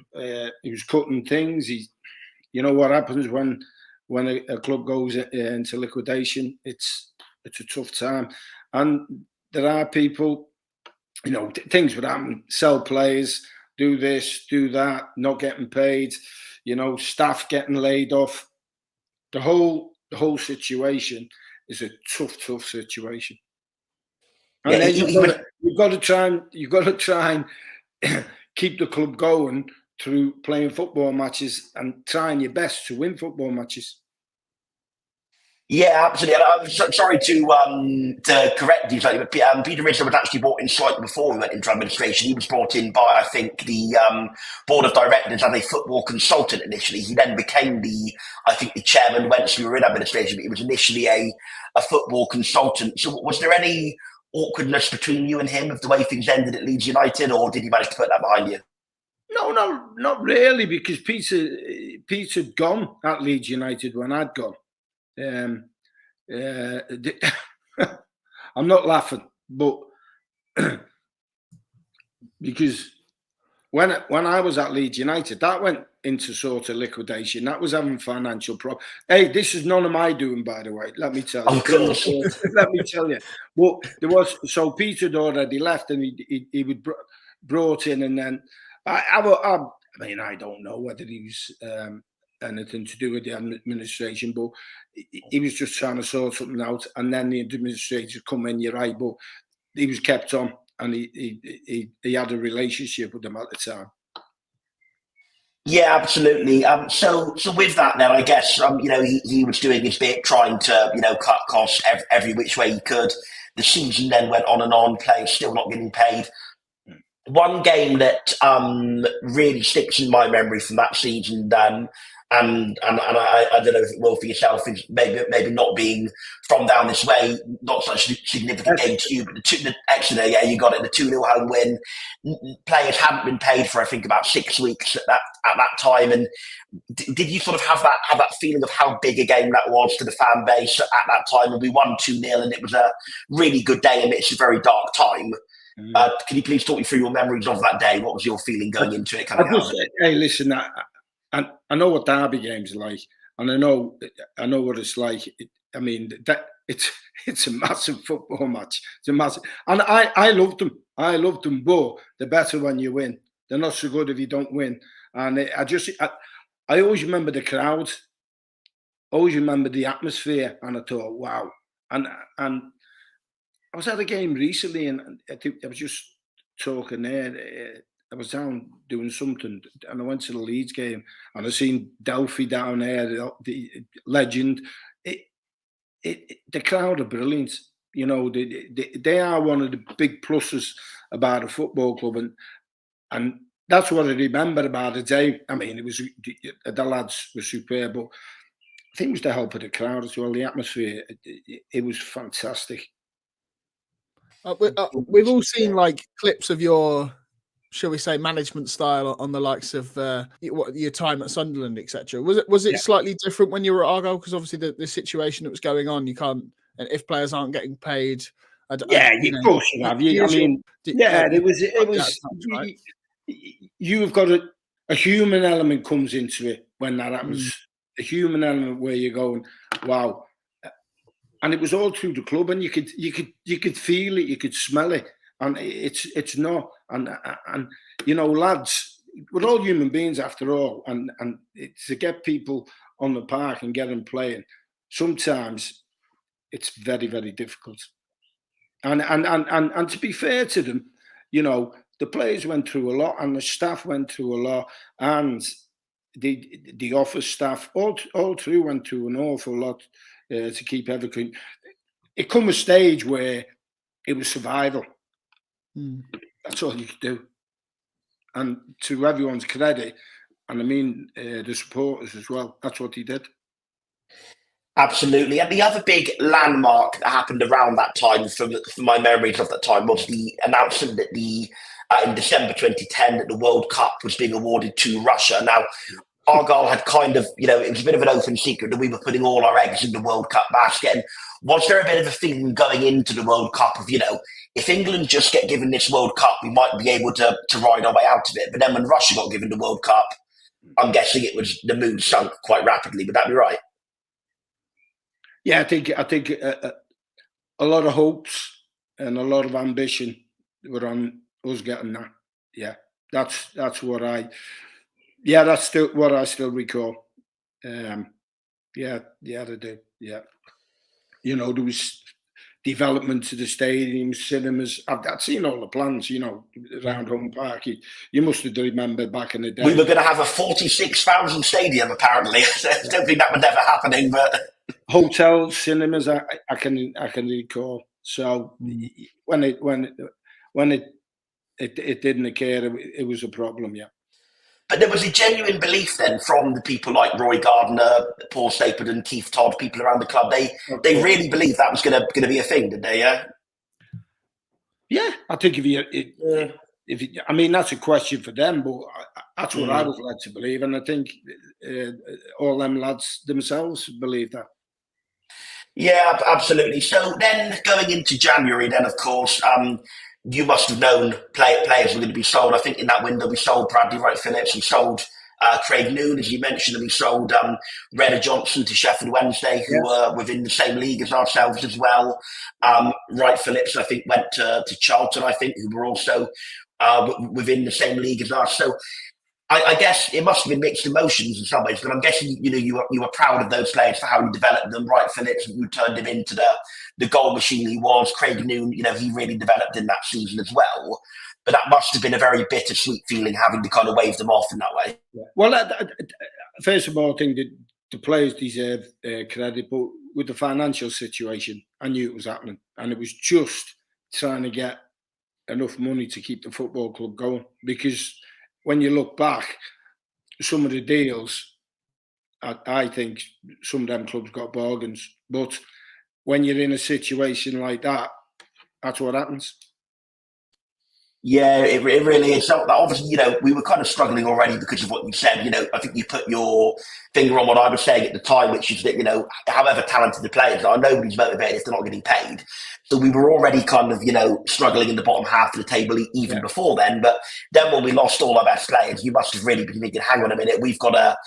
He was cutting things. You know what happens when a club goes into liquidation? It's a tough time, and there are people, you know, things would happen. Sell players, do this, do that, not getting paid. You know, staff getting laid off. The whole situation is a tough situation. And then you've got to try and keep the club going through playing football matches and trying your best to win football matches. Yeah, absolutely. And I'm sorry to correct you slightly, but Peter Ridsdale was actually brought in slightly before we went into administration. He was brought in by, I think, the board of directors as a football consultant initially. He then became the chairman once we were in administration, but he was initially a football consultant. So was there any awkwardness between you and him of the way things ended at Leeds United, or did you manage to put that behind you? No, not really, because Peter'd gone at Leeds United when I'd gone. I'm not laughing, but because when I was at Leeds United, that went into sort of liquidation. That was having financial problems. Hey, this is none of my doing, by the way. Let me tell you. Of course. Let me tell you. Well, there was, so Peter had already left, and he was brought in, and then I mean, I don't know whether he was anything to do with the administration, but he was just trying to sort something out, and then the administrators come in. You're right, but he was kept on, and he had a relationship with them at the time. Yeah, absolutely. So with that, then I guess you know, he was doing his bit, trying to, you know, cut costs every which way he could. The season then went on and on. Players still not getting paid. One game that really sticks in my memory from that season, and I don't know if it will for yourself, is maybe not being from down this way, not such a significant game to you, but the Exeter, yeah, you got it, the 2-0 home win. Players hadn't been paid for, I think, about 6 weeks at that time. And did you sort of have that feeling of how big a game that was to the fan base at that time? And we won 2-0, and it was a really good day amidst a very dark time. Can you please talk me through your memories of that day? What was your feeling going into it? Hey, listen, I know what derby games are like, and I know what it's like. I mean, that it's a massive football match. It's a massive, and I loved them. I loved them, but they're better when you win. They're not so good if you don't win. And I always remember the crowd. Always remember the atmosphere, and I thought, wow. And I was at a game recently, and I think I was just talking there. I was down doing something, and I went to the Leeds game, and I seen Delphi down there, the legend. The crowd are brilliant. You know, they are one of the big pluses about a football club, and that's what I remember about the day. I mean, it was the lads were superb, but I think it was the help of the crowd as well. The atmosphere, it was fantastic. We've all seen like clips of your, shall we say, management style on the likes of your time at Sunderland, etc. Was it slightly different when you were at Argyle? Because obviously the situation that was going on, you can't, and if players aren't getting paid, of course you have. It was. Right? You've got to. a human element comes into it when that happens. A human element where you're going, wow. And it was all through the club, and you could feel it, you could smell it, and it's not. And lads, we're all human beings after all, and to get people on the park and get them playing, sometimes it's very, very difficult. And to be fair to them, the players went through a lot, and the staff went through a lot, and the office staff all through went through an awful lot to keep everything. It come a stage where it was survival. That's all you could do. And to everyone's credit, and I mean the supporters as well, that's what he did. Absolutely. And the other big landmark that happened around that time, from my memories of that time, was the announcement that in December 2010 that the World Cup was being awarded to Russia. Now, Argyle had kind of, it was a bit of an open secret that we were putting all our eggs in the World Cup basket. And was there a bit of a feeling going into the World Cup of, if England just get given this World Cup, we might be able to ride our way out of it. But then when Russia got given the World Cup, I'm guessing the mood sunk quite rapidly. Would that be right? Yeah, I think a lot of hopes and a lot of ambition were on us getting that. Yeah, that's what that's still what I still recall. Yeah, they do. Yeah, there was development to the stadiums, cinemas. I've seen all the plans, around home park. You must have remembered back in the day. We were going to have a 46,000 stadium, apparently. I don't think that was ever happening, but hotels, cinemas, I can recall. So when it didn't occur, it was a problem. Yeah. But there was a genuine belief then from the people like Roy Gardner, Paul Stapleton, Keith Todd, people around the club. They really believed that was going to be a thing, did they? Yeah. Yeah, I think I mean, that's a question for them, but that's what I was led to believe, and I think all them lads themselves believe that. Yeah, absolutely. So then going into January, then of course, you must have known players were going to be sold. I think in that window we sold Bradley Wright-Phillips, we sold Craig Noone, as you mentioned, and we sold Reid Johnson to Sheffield Wednesday, who were within the same league as ourselves as well. Wright-Phillips, I think, went to Charlton, I think, who were also within the same league as us. So I guess it must have been mixed emotions in some ways, but I'm guessing you were proud of those players for how you developed them. Wright-Phillips, you turned him into the goal machine he was. Craig Noone, he really developed in that season as well. But that must have been a very bittersweet feeling, having to kind of wave them off in that way. Yeah. Well, first of all, I think that the players deserve credit, but with the financial situation, I knew it was happening, and it was just trying to get enough money to keep the football club going, because when you look back, some of the deals, I think some of them clubs got bargains. But when you're in a situation like that, that's what happens. Yeah, it really is. So obviously, we were kind of struggling already because of what you said. I think you put your finger on what I was saying at the time, which is that, however talented the players are, nobody's motivated if they're not getting paid. So we were already kind of, struggling in the bottom half of the table even before then. But then when we lost all our best players, you must have really been thinking, hang on a minute, we've got a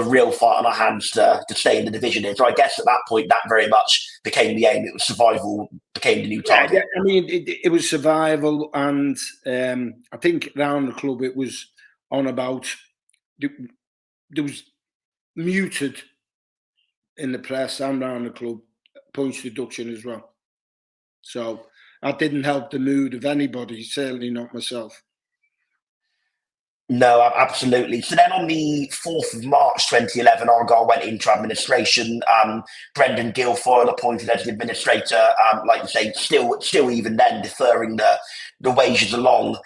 real fight on our hands to stay in the division here. So I guess at that point, that very much became the aim. It was survival, became the new target. Yeah, I mean, it was survival. And I think around the club, it was on about, there was muted in the press and around the club, points deduction as well. So that didn't help the mood of anybody, certainly not myself. No, absolutely. So then on the 4th of March 2011, Argyle went into administration. Brendan Guilfoyle appointed as the administrator, like you say, still even then deferring the wages along.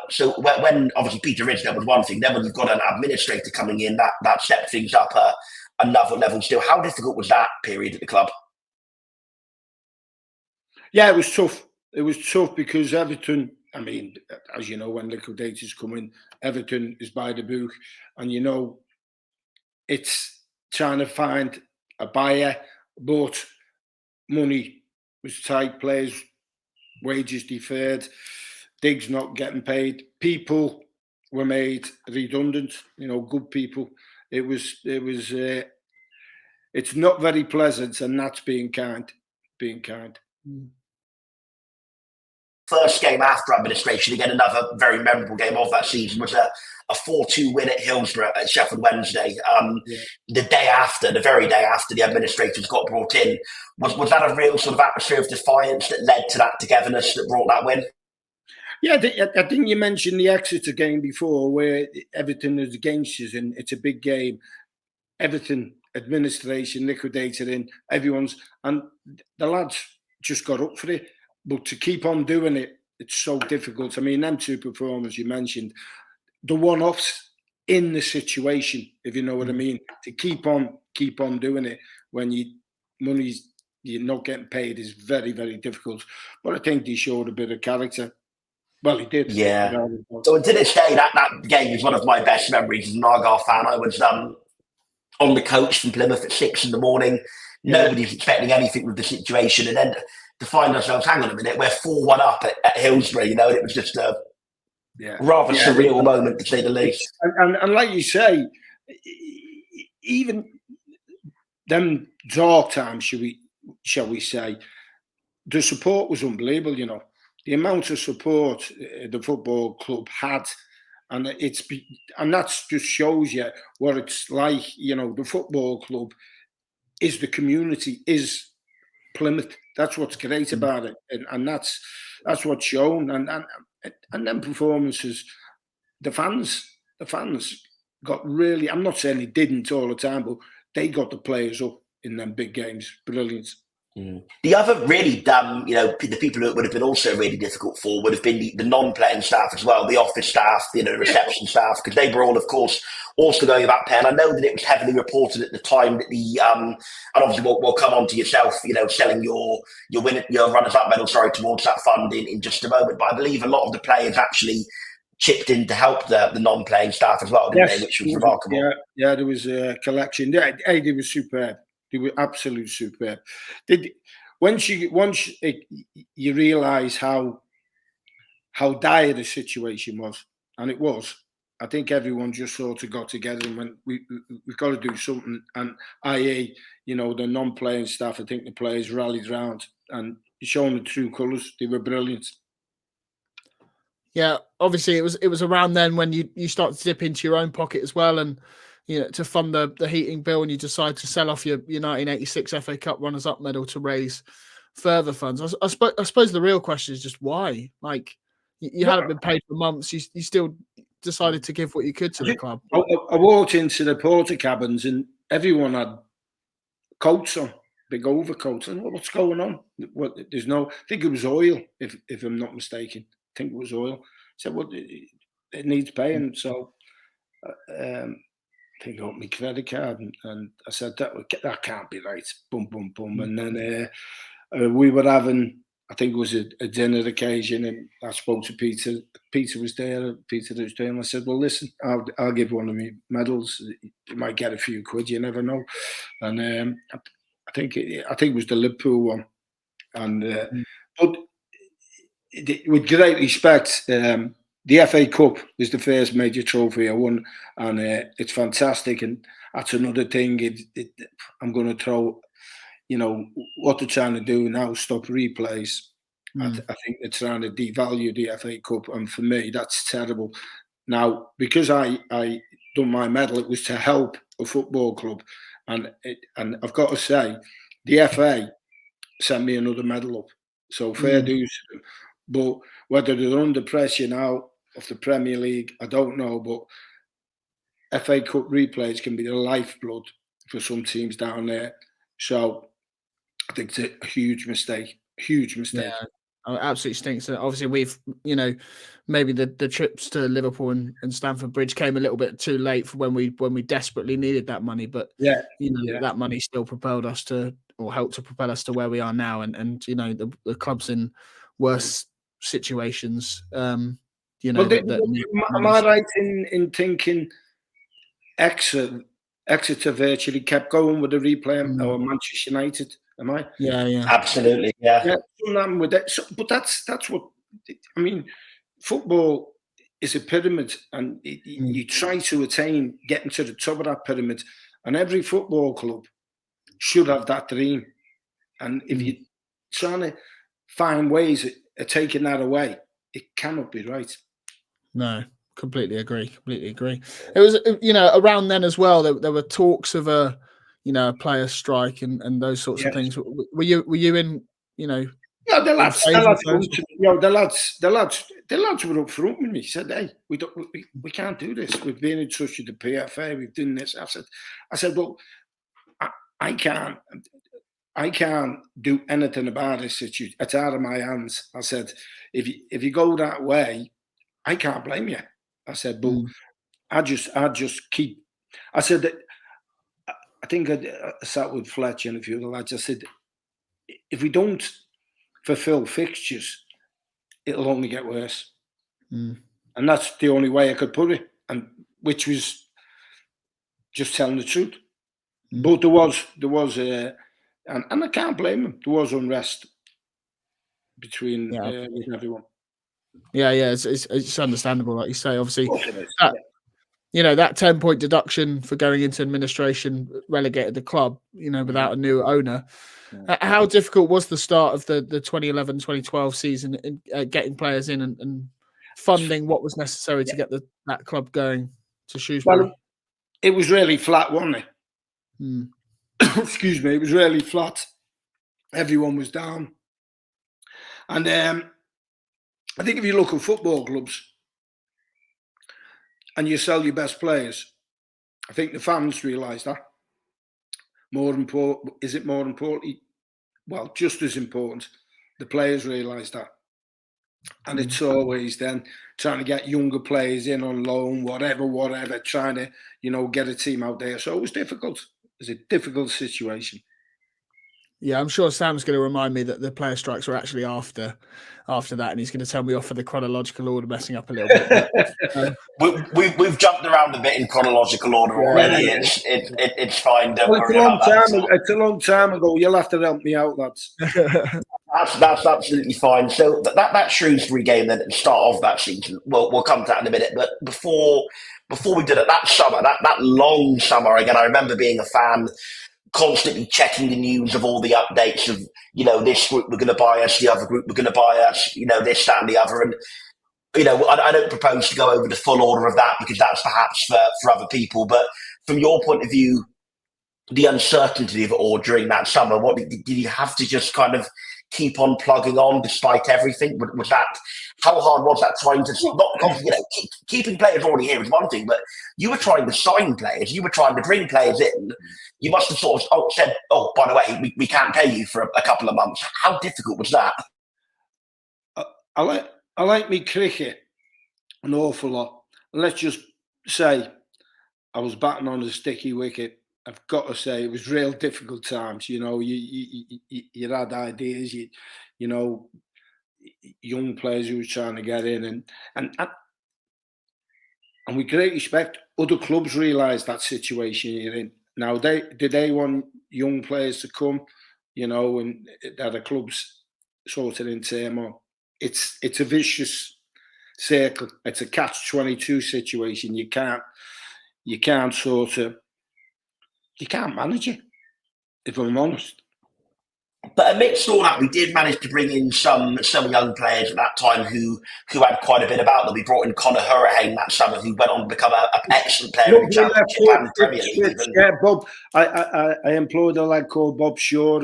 So when obviously Peter Ridsdale was one thing, then when you've got an administrator coming in, that stepped things up another level still. How difficult was that period at the club? Yeah, it was tough. It was tough because Everton, I mean, as you know, when liquidators come in, Everton is by the book, and it's trying to find a buyer, but money was tight, players' wages deferred, Diggs not getting paid, people were made redundant. Good people. It's not very pleasant, and that's being kind. First game after administration, again, another very memorable game of that season was a 4-2 win at Hillsborough at Sheffield Wednesday. The very day after the administrators got brought in, was that a real sort of atmosphere of defiance that led to that togetherness that brought that win? Yeah, I think you mentioned the Exeter game before, where everything is against us, and it's a big game. Everything, administration, liquidated in, and the lads just got up for it. But to keep on doing it, it's so difficult. I mean, them two performers you mentioned, the one-offs in the situation, if you know what I mean, to keep on doing it when you're not getting paid is very, very difficult. But I think they showed a bit of character. Well, he did. Yeah. So to this day, that game is one of my best memories as an Argyle fan. I was on the coach from Plymouth at 6 a.m. Nobody's expecting anything with the situation, and then to find ourselves, hang on a minute, we're 4-1 up at Hillsborough, and it was just a rather surreal moment, to say the least. And like you say, even them dark times, shall we say, the support was unbelievable. The amount of support the football club had, and that just shows you what it's like. The football club is the community, is Plymouth. That's what's great about it, and that's what's shown. And then performances, the fans got really. I'm not saying they didn't all the time, but they got the players up in them big games. Brilliant. The other really the people who would have been also really difficult for would have been the non-playing staff as well, the office staff, the reception staff, because they were all, of course, also going about pay. And I know that it was heavily reported at the time that and obviously we'll come on to yourself, selling your runners-up medal, towards that fund in just a moment. But I believe a lot of the players actually chipped in to help the non-playing staff as well, didn't they? Which was remarkable. Yeah, there was a collection. They were superb. They were absolutely superb. Once you realise how dire the situation was, and it was, I think everyone just sort of got together and went, we've got to do something. And i.e., the non-playing staff, I think the players rallied round and showing the true colours. They were brilliant. Yeah, obviously it was around then when you start to dip into your own pocket as well, and to fund the heating bill, and you decide to sell off your 1986 FA Cup runners-up medal to raise further funds. I suppose the real question is just why. Like, you hadn't been paid for months, you still decided to give what you could to the club. I walked into the porter cabins and everyone had coats on, big overcoats. And what's going on? There's no. I think it was oil, if I'm not mistaken. I think it was oil. I said, well, it needs paying, so. I think I got my credit card and I said that can't be right. Boom, boom, boom. And then we were having, I think it was a dinner occasion, and I spoke to Peter. Peter was there. And I said, well, listen, I'll give one of my medals. You might get a few quid. You never know. And I think it was the Liverpool one. And but with great respect. The FA Cup is the first major trophy I won, and it's fantastic. And that's another thing. I'm going to throw, what they're trying to do now, stop replays. I think they're trying to devalue the FA Cup, and for me, that's terrible. Now, because I done my medal, it was to help a football club, and I've got to say, the FA sent me another medal up, so fair dues to them. But whether they're under pressure now of the Premier League, I don't know. But FA Cup replays can be the lifeblood for some teams down there. So I think it's a huge mistake. Huge mistake. Yeah, it absolutely stinks. Obviously, we've, maybe the trips to Liverpool and Stamford Bridge came a little bit too late for when we desperately needed that money. But that money still propelled us to, or helped to propel us to where we are now. And the clubs in worse situations. Am I right in thinking Exeter virtually kept going with the replay, or Manchester United? Am I? Yeah. Absolutely, yeah. With that. So, but that's what I mean. Football is a pyramid, and you try to attain getting to the top of that pyramid. And every football club should have that dream. And if you're trying to find ways of taking that away, it cannot be right. No, completely agree. It was, around then as well, there were talks of a player strike and those sorts of things. Were you in, Yeah, the lads were up front with me. Said, "Hey, we can't do this. We've been in touch with the PFA. We've done this." I said, "Well, I can't do anything about this situation. It's out of my hands." I said, "If you go that way, I can't blame you." I said, "But I just keep." I said that I think I sat with Fletcher and a few of the lads. I said, "If we don't fulfill fixtures, it'll only get worse." And that's the only way I could put it, and which was just telling the truth. But there was and I can't blame them. There was unrest between everyone. Yeah, it's understandable, like you say. Obviously, that 10-point deduction for going into administration relegated the club, without a new owner. How difficult was the start of the 2011-2012 season in getting players in and funding what was necessary to get that club going to Shrewsbury? Well, it was really flat, wasn't it? Excuse me, it was really flat. Everyone was down. And I think if you look at football clubs and you sell your best players, I think the fans realise that. Is it more important? Well, just as important, the players realise that. And it's always then trying to get younger players in on loan, whatever, trying to, get a team out there. So it was difficult. It was a difficult situation. Yeah, I'm sure Sam's going to remind me that the player strikes were actually after that, and he's going to tell me off for the chronological order messing up a little bit. But, we've jumped around a bit in chronological order already. It's fine. Don't worry about that. It's a long time ago. You'll have to help me out, lads. That's absolutely fine. So that Shrewsbury game then at the start of that season, we'll come to that in a minute. But before we did it, that summer, that long summer again, I remember being a fan, constantly checking the news of all the updates of, this group were going to buy us, the other group were going to buy us, this, that, and the other. And, I don't propose to go over the full order of that because that's perhaps for other people. But from your point of view, the uncertainty of it all during that summer, what did you have to just kind of keep on plugging on despite everything? Was that, how hard was that trying to, keeping players already here is one thing, but you were trying to sign players, you were trying to bring players in. You must have sort of said, "Oh, by the way, we can't pay you for a couple of months." How difficult was that? I like me cricket an awful lot. And let's just say I was batting on a sticky wicket. I've got to say it was real difficult times. You had ideas. Young players who were trying to get in, and with great respect, other clubs realise that situation you're in. Now, they want young players to come, and that the clubs sort of in turmoil. It's a vicious circle. It's a catch-22 situation. You can't manage it, if I'm honest. But amidst all that, we did manage to bring in some young players at that time who had quite a bit about them. We brought in Conor Hourihane that summer, who went on to become an excellent player in the Championship and Premier League. Yeah, Bob. I employed a lad called Bob Shaw,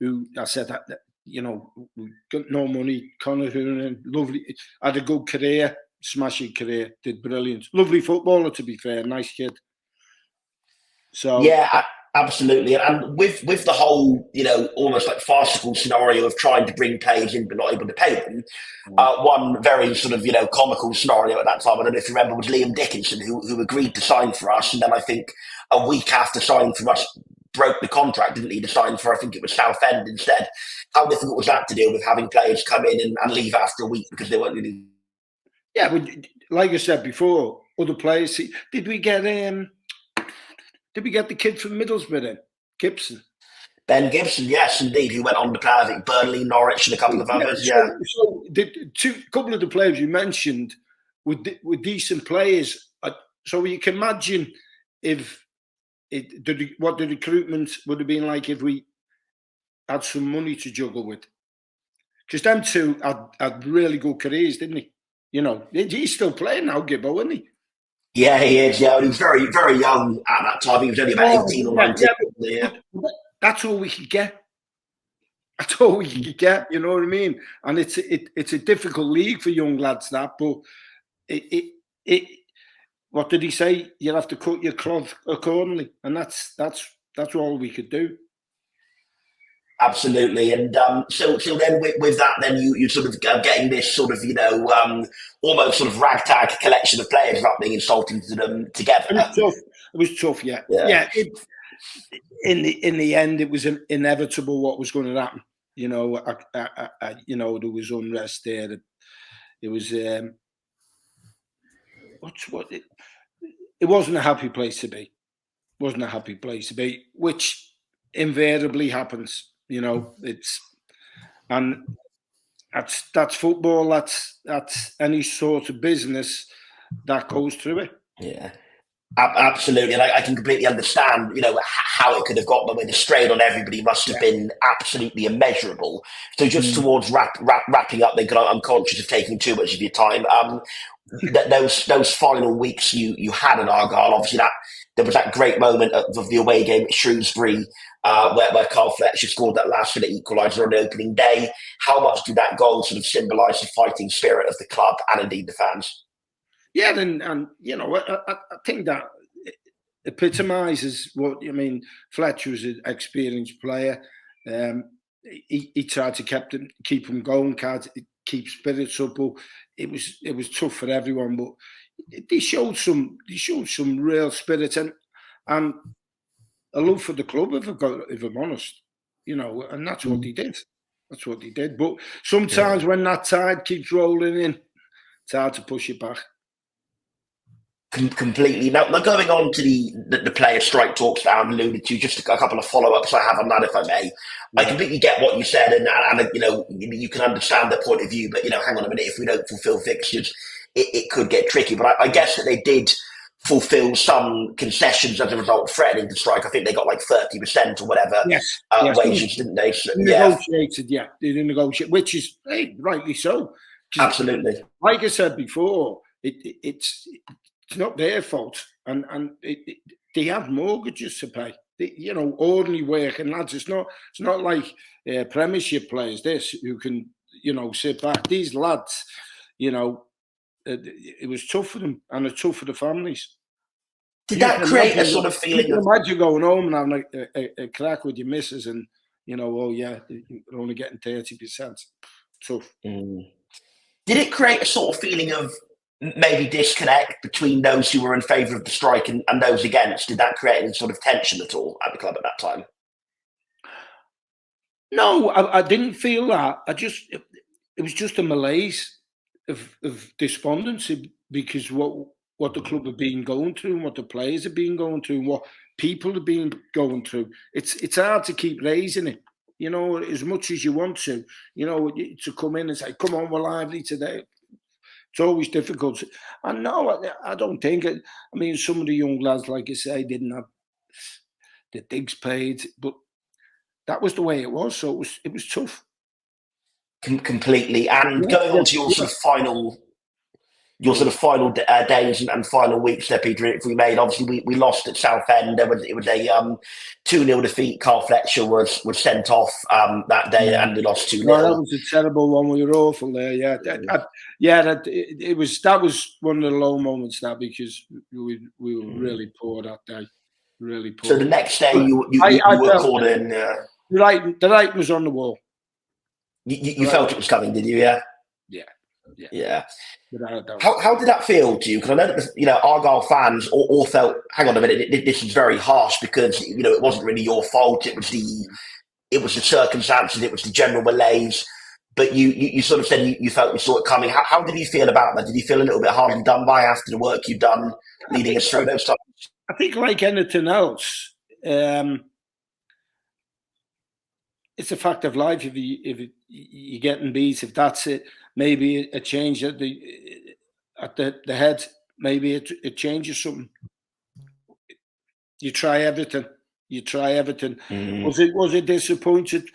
who I said that we got no money. Conor Hourihane, lovely, had a good career, smashing career, did brilliant, lovely footballer to be fair, nice kid. So yeah. Absolutely, and with the whole, almost like farcical scenario of trying to bring players in but not able to pay them, one very sort of, comical scenario at that time, I don't know if you remember, was Liam Dickinson, who agreed to sign for us, and then I think a week after signing for us, broke the contract, didn't he, to sign for, I think it was Southend instead. How difficult was that to deal with, having players come in and leave after a week because they weren't really... Yeah, but like I said before, other players, did we get the kid from Middlesbrough in? Gibson? Ben Gibson, yes, indeed, who went on to play, I think, Burnley, Norwich and a couple of others, So couple of the players you mentioned with decent players. So you can imagine what the recruitment would have been like if we had some money to juggle with. Because them two had really good careers, didn't he? You know, he's still playing now, Gibbo, isn't he? Yeah, he is. Yeah, he was very, very young at that time. He was only about 18 or 19. But that's all we could get. That's all we could get. You know what I mean? And it's a difficult league for young lads. That, but what did he say? You'll have to cut your cloth accordingly, and that's all we could do. Absolutely, and so then with that, then you sort of getting this sort of almost sort of ragtag collection of players without being insulting to them together. It was tough, yeah. In the end, it was inevitable what was going to happen. You know, there was unrest there. It was it wasn't a happy place to be. It wasn't a happy place to be, which invariably happens. You know, that's football. That's any sort of business that goes through it. Yeah, absolutely, and I can completely understand. You know how it could have got, but the strain on everybody must have been absolutely immeasurable. So just towards wrapping up, then, because I'm conscious of taking too much of your time. Those final weeks you had at Argyle, obviously there was that great moment of the away game at Shrewsbury, where Carl Fletcher scored that last-minute equaliser on the opening day. How much did that goal sort of symbolise the fighting spirit of the club and indeed the fans? Yeah, and you know, I think that epitomises what I mean. Fletcher was an experienced player. He tried to keep them going, keep spirits up. But it was tough for everyone, but they showed some real spirit and a love for the club. If I'm honest, you know, and that's what he did. That's what he did. But sometimes when that tide keeps rolling in, it's hard to push it back. Completely. Now going on to the player strike talks that I alluded to, just a couple of follow-ups I have on that, if I may. I completely get what you said, and you know, you can understand the point of view, but you know, hang on a minute, if we don't fulfil fixtures, it could get tricky. But I guess that they did fulfil some concessions as a result, threatening to strike. I think they got like 30% or whatever wages, didn't they? So, negotiated, they didn't negotiate, which is rightly so. Absolutely. Like I said before, it's not their fault, and they have mortgages to pay. You know, ordinary working lads. It's not like Premiership players. Who can, you know, sit back. These lads, you know, it was tough for them, and it's tough for the families. Did that create a sort of feeling? You can imagine going home and having a crack with your missus, and you know, oh yeah, you're only getting 30%. Tough. Did it create a sort of feeling of maybe disconnect between those who were in favour of the strike and those against? Did that create any sort of tension at all at the club at that time? No, I didn't feel that. It was just a malaise of despondency, because what the club have been going through, and what the players have been going through, and what people have been going through. It's hard to keep raising it, you know, as much as you want to, you know, to come in and say, come on, we're lively today. It's always difficult. And no, I don't think it. I mean, some of the young lads, like I say, didn't have the digs paid, but that was the way it was. So it was tough. Completely. And going on to your sort of final days and final weeks there, Peter, if we made, obviously we lost at Southend. It was a 2-0 defeat. Carl Fletcher was sent off that day, and we lost 2-0. Well, that was a terrible one. We were awful there. It was one of the low moments now, because we were really poor that day. Really poor. So the next day you were called in. The writing was on the wall. You felt it was coming, did you? Yeah. Yeah. How did that feel to you? Because I know that, you know, Argyle fans all felt, hang on a minute, this is very harsh, because, you know, it wasn't really your fault. It was the circumstances. It was the general malaise. But you sort of said you felt you saw it coming. How did you feel about that? Did you feel a little bit hardly done by after the work you've done leading us through those times? I think, like anything else, it's a fact of life. If you're getting beat, if that's it, maybe a change at at the head, maybe it changes something. You try everything. Was it disappointed?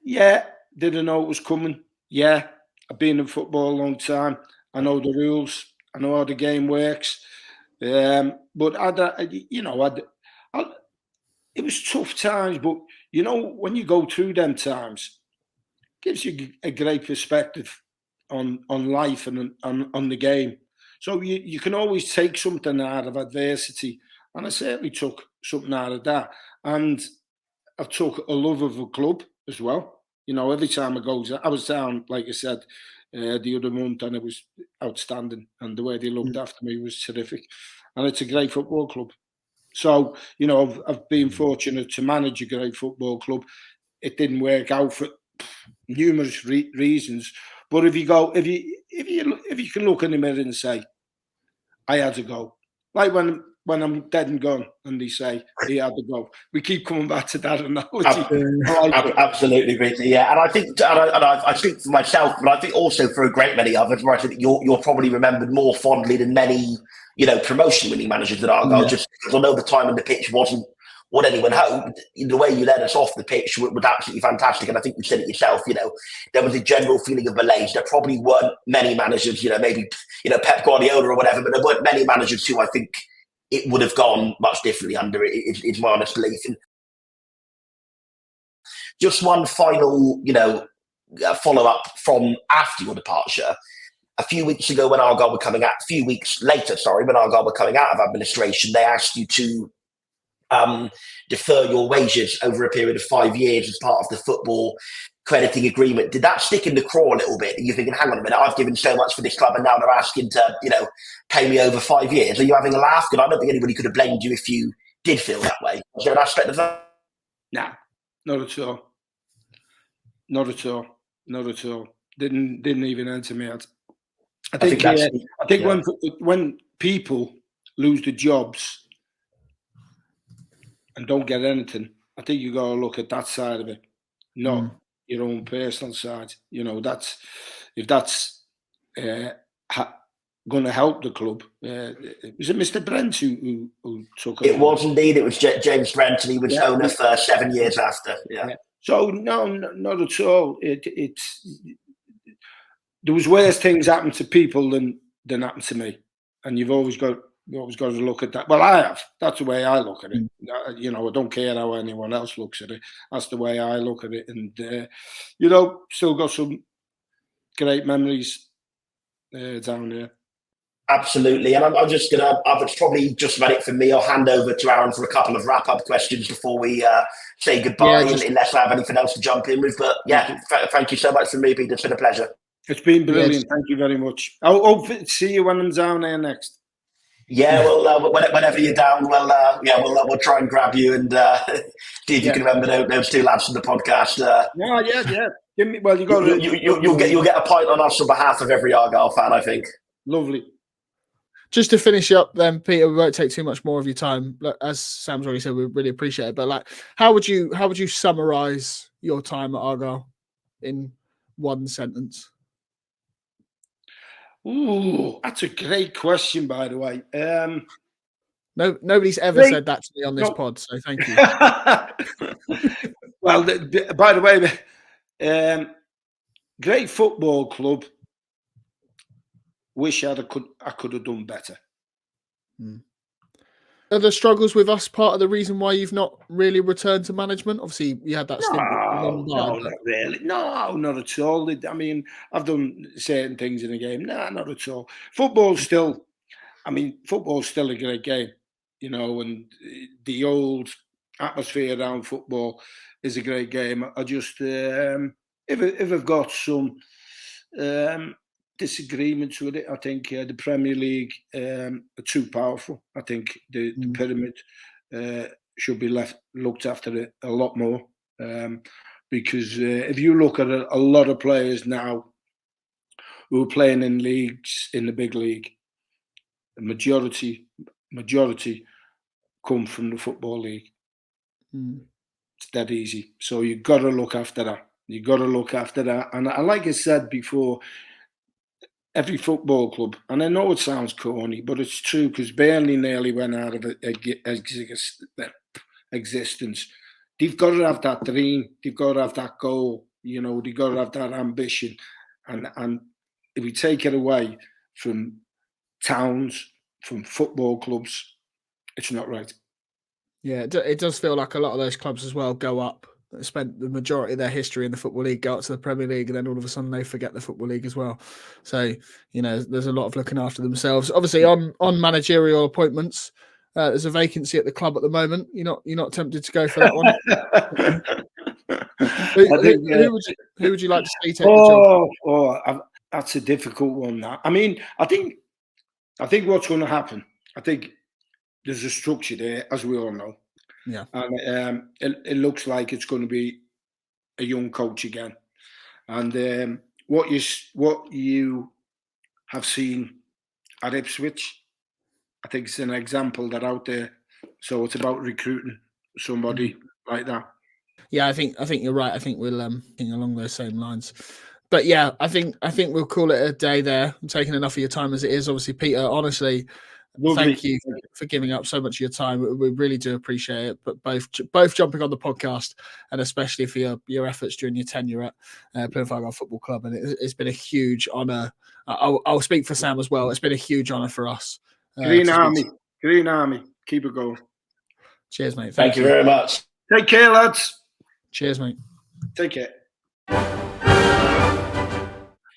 Yeah. Didn't know it was coming. Yeah. I've been in football a long time. I know the rules. I know how the game works. But it was tough times. But when you go through them times, it gives you a great perspective on life and on the game. So you can always take something out of adversity, and I certainly took something out of that. And I've took a love of a club as well. Every time I was down, like I said, the other month, and it was outstanding. And the way they looked after me was terrific. And it's a great football club. So, I've been fortunate to manage a great football club. It didn't work out for numerous reasons. But if you can look in the mirror and say, I had to go. Like when I'm dead and gone, and they say he had to go. We keep coming back to that analogy. Absolutely, Reidy. Yeah, and I think, I speak for myself, but I think also for a great many others, where I think you're probably remembered more fondly than many, promotion-winning managers at Argyle. Just because although the time on the pitch wasn't what anyone hoped, the way you led us off the pitch was absolutely fantastic. And I think you said it yourself. There was a general feeling of malaise. There probably weren't many managers, maybe Pep Guardiola or whatever, but there weren't many managers who I think it would have gone much differently under it, is my honest belief. And just one final, follow-up from after your departure. A few weeks later, when Argyle were coming out of administration, they asked you to defer your wages over a period of 5 years as part of the football crediting agreement. Did that stick in the craw a little bit? Are you thinking, hang on a minute, I've given so much for this club and now they're asking to, pay me over 5 years? Are you having a laugh? Because I don't think anybody could have blamed you if you did feel that way. Was there an aspect of that? No, not at all. Not at all. Didn't even enter me out. I think when people lose their jobs and don't get anything, I think you got to look at that side of it, not your own personal side. If that's going to help the club. Was it Mr. Brent who took it? It was indeed. It was James Brent, and he was owner for 7 years after. Yeah. So no, not at all. There was worse things happened to people than happened to me, and you've always got to look at that. Well, I have. That's the way I look at it. I don't care how anyone else looks at it. That's the way I look at it, and still got some great memories down there. Absolutely, and I'm just gonna. It's probably just about it for me. I'll hand over to Aaron for a couple of wrap-up questions before we say goodbye, unless I have anything else to jump in with. But thank you so much for me, Peter. It's been a pleasure. It's been brilliant. Thank you very much. I'll hope to see you when I'm down there next. Yeah, well, whenever you're down, we'll try and grab you and see if you can remember those two lads from the podcast. Yeah. Give me. Well, you'll get a pint on us on behalf of every Argyle fan, I think. Lovely. Just to finish up, then, Peter, we won't take too much more of your time. As Sam's already said, we really appreciate it. But how would you summarise your time at Argyle in one sentence? Ooh, that's a great question, by the way. Nobody's ever said that to me on this pod, so thank you. Well, by the way, great football club. Wish I could have done better. Are the struggles with us part of the reason why you've not really returned to management? Obviously, you had that stint. No, not really. No, not at all. I mean, I've done certain things in the game. No, not at all. Football's still a great game, and the old atmosphere around football is a great game. I just, if I've got some disagreements with it, I think the Premier League are too powerful. I think the pyramid should be looked after a lot more, because if you look at a lot of players now who are playing in leagues in the big league, the majority come from the football league. It's that easy. So you've got to look after that. And like I said before, every football club, and I know it sounds corny, but it's true, because Burnley nearly went out of existence. They've got to have that dream. They've got to have that goal. You know, they've got to have that ambition. And if we take it away from towns, from football clubs, it's not right. Yeah, it does feel like a lot of those clubs as well go up, spent the majority of their history in the Football League, go up to the Premier League, and then all of a sudden they forget the Football League as well. So, you know, there's a lot of looking after themselves. Obviously, on managerial appointments, there's a vacancy at the club at the moment. You're not tempted to go for that one? Who would you like to see take the job? That's a difficult one. That, I mean, I think what's going to happen, I think there's a structure there, as we all know. Yeah. And it looks like it's going to be a young coach again. And what you have seen at Ipswich, I think it's an example that out there. So it's about recruiting somebody like that. Yeah, I think you're right. I think we'll think along those same lines. But yeah, I think we'll call it a day there. I'm taking enough of your time as it is. Obviously, Peter, honestly, thank you for giving up so much of your time. We really do appreciate it. But both jumping on the podcast, and especially for your efforts during your tenure at Plymouth Argyle Football Club, and it's been a huge honour. I'll speak for Sam as well. It's been a huge honour for us. Green Army, keep it going. Cheers, mate. Thank you very much. Take care, lads. Cheers, mate. Take care.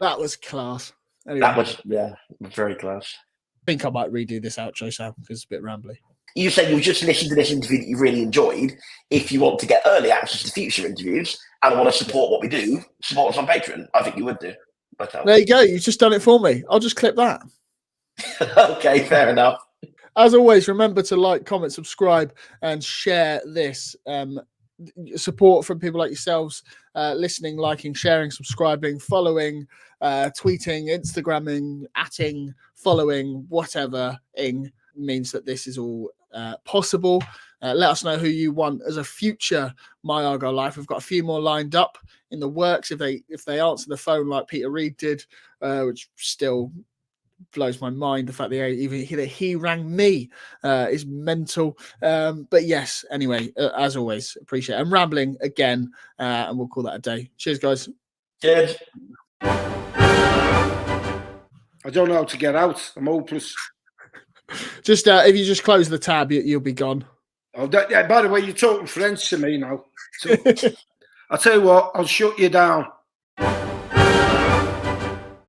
That was class. Anyway, That was very class. I think I might redo this outro, Sam, because it's a bit rambly. You said you just listened to this interview that you really enjoyed. If you want to get early access to future interviews and want to support what we do, support us on Patreon. I think you would do. There you go. You've just done it for me. I'll just clip that. Okay, fair enough. As always, remember to like, comment, subscribe, and share this. Support from people like yourselves, listening, liking, sharing, subscribing, following, tweeting, Instagramming, atting, following, whatever means that this is all possible. Let us know who you want as a future My Argyle Life. We've got a few more lined up in the works. If they answer the phone like Peter Reid did, which still blows my mind, the fact that he rang me is mental. But yes, anyway, as always, appreciate it. I'm rambling again, and we'll call that a day. Cheers, guys. Cheers. I don't know how to get out. I'm hopeless. Just if you just close the tab, you'll be gone. Oh, by the way, you're talking French to me now. So, I'll tell you what, I'll shut you down.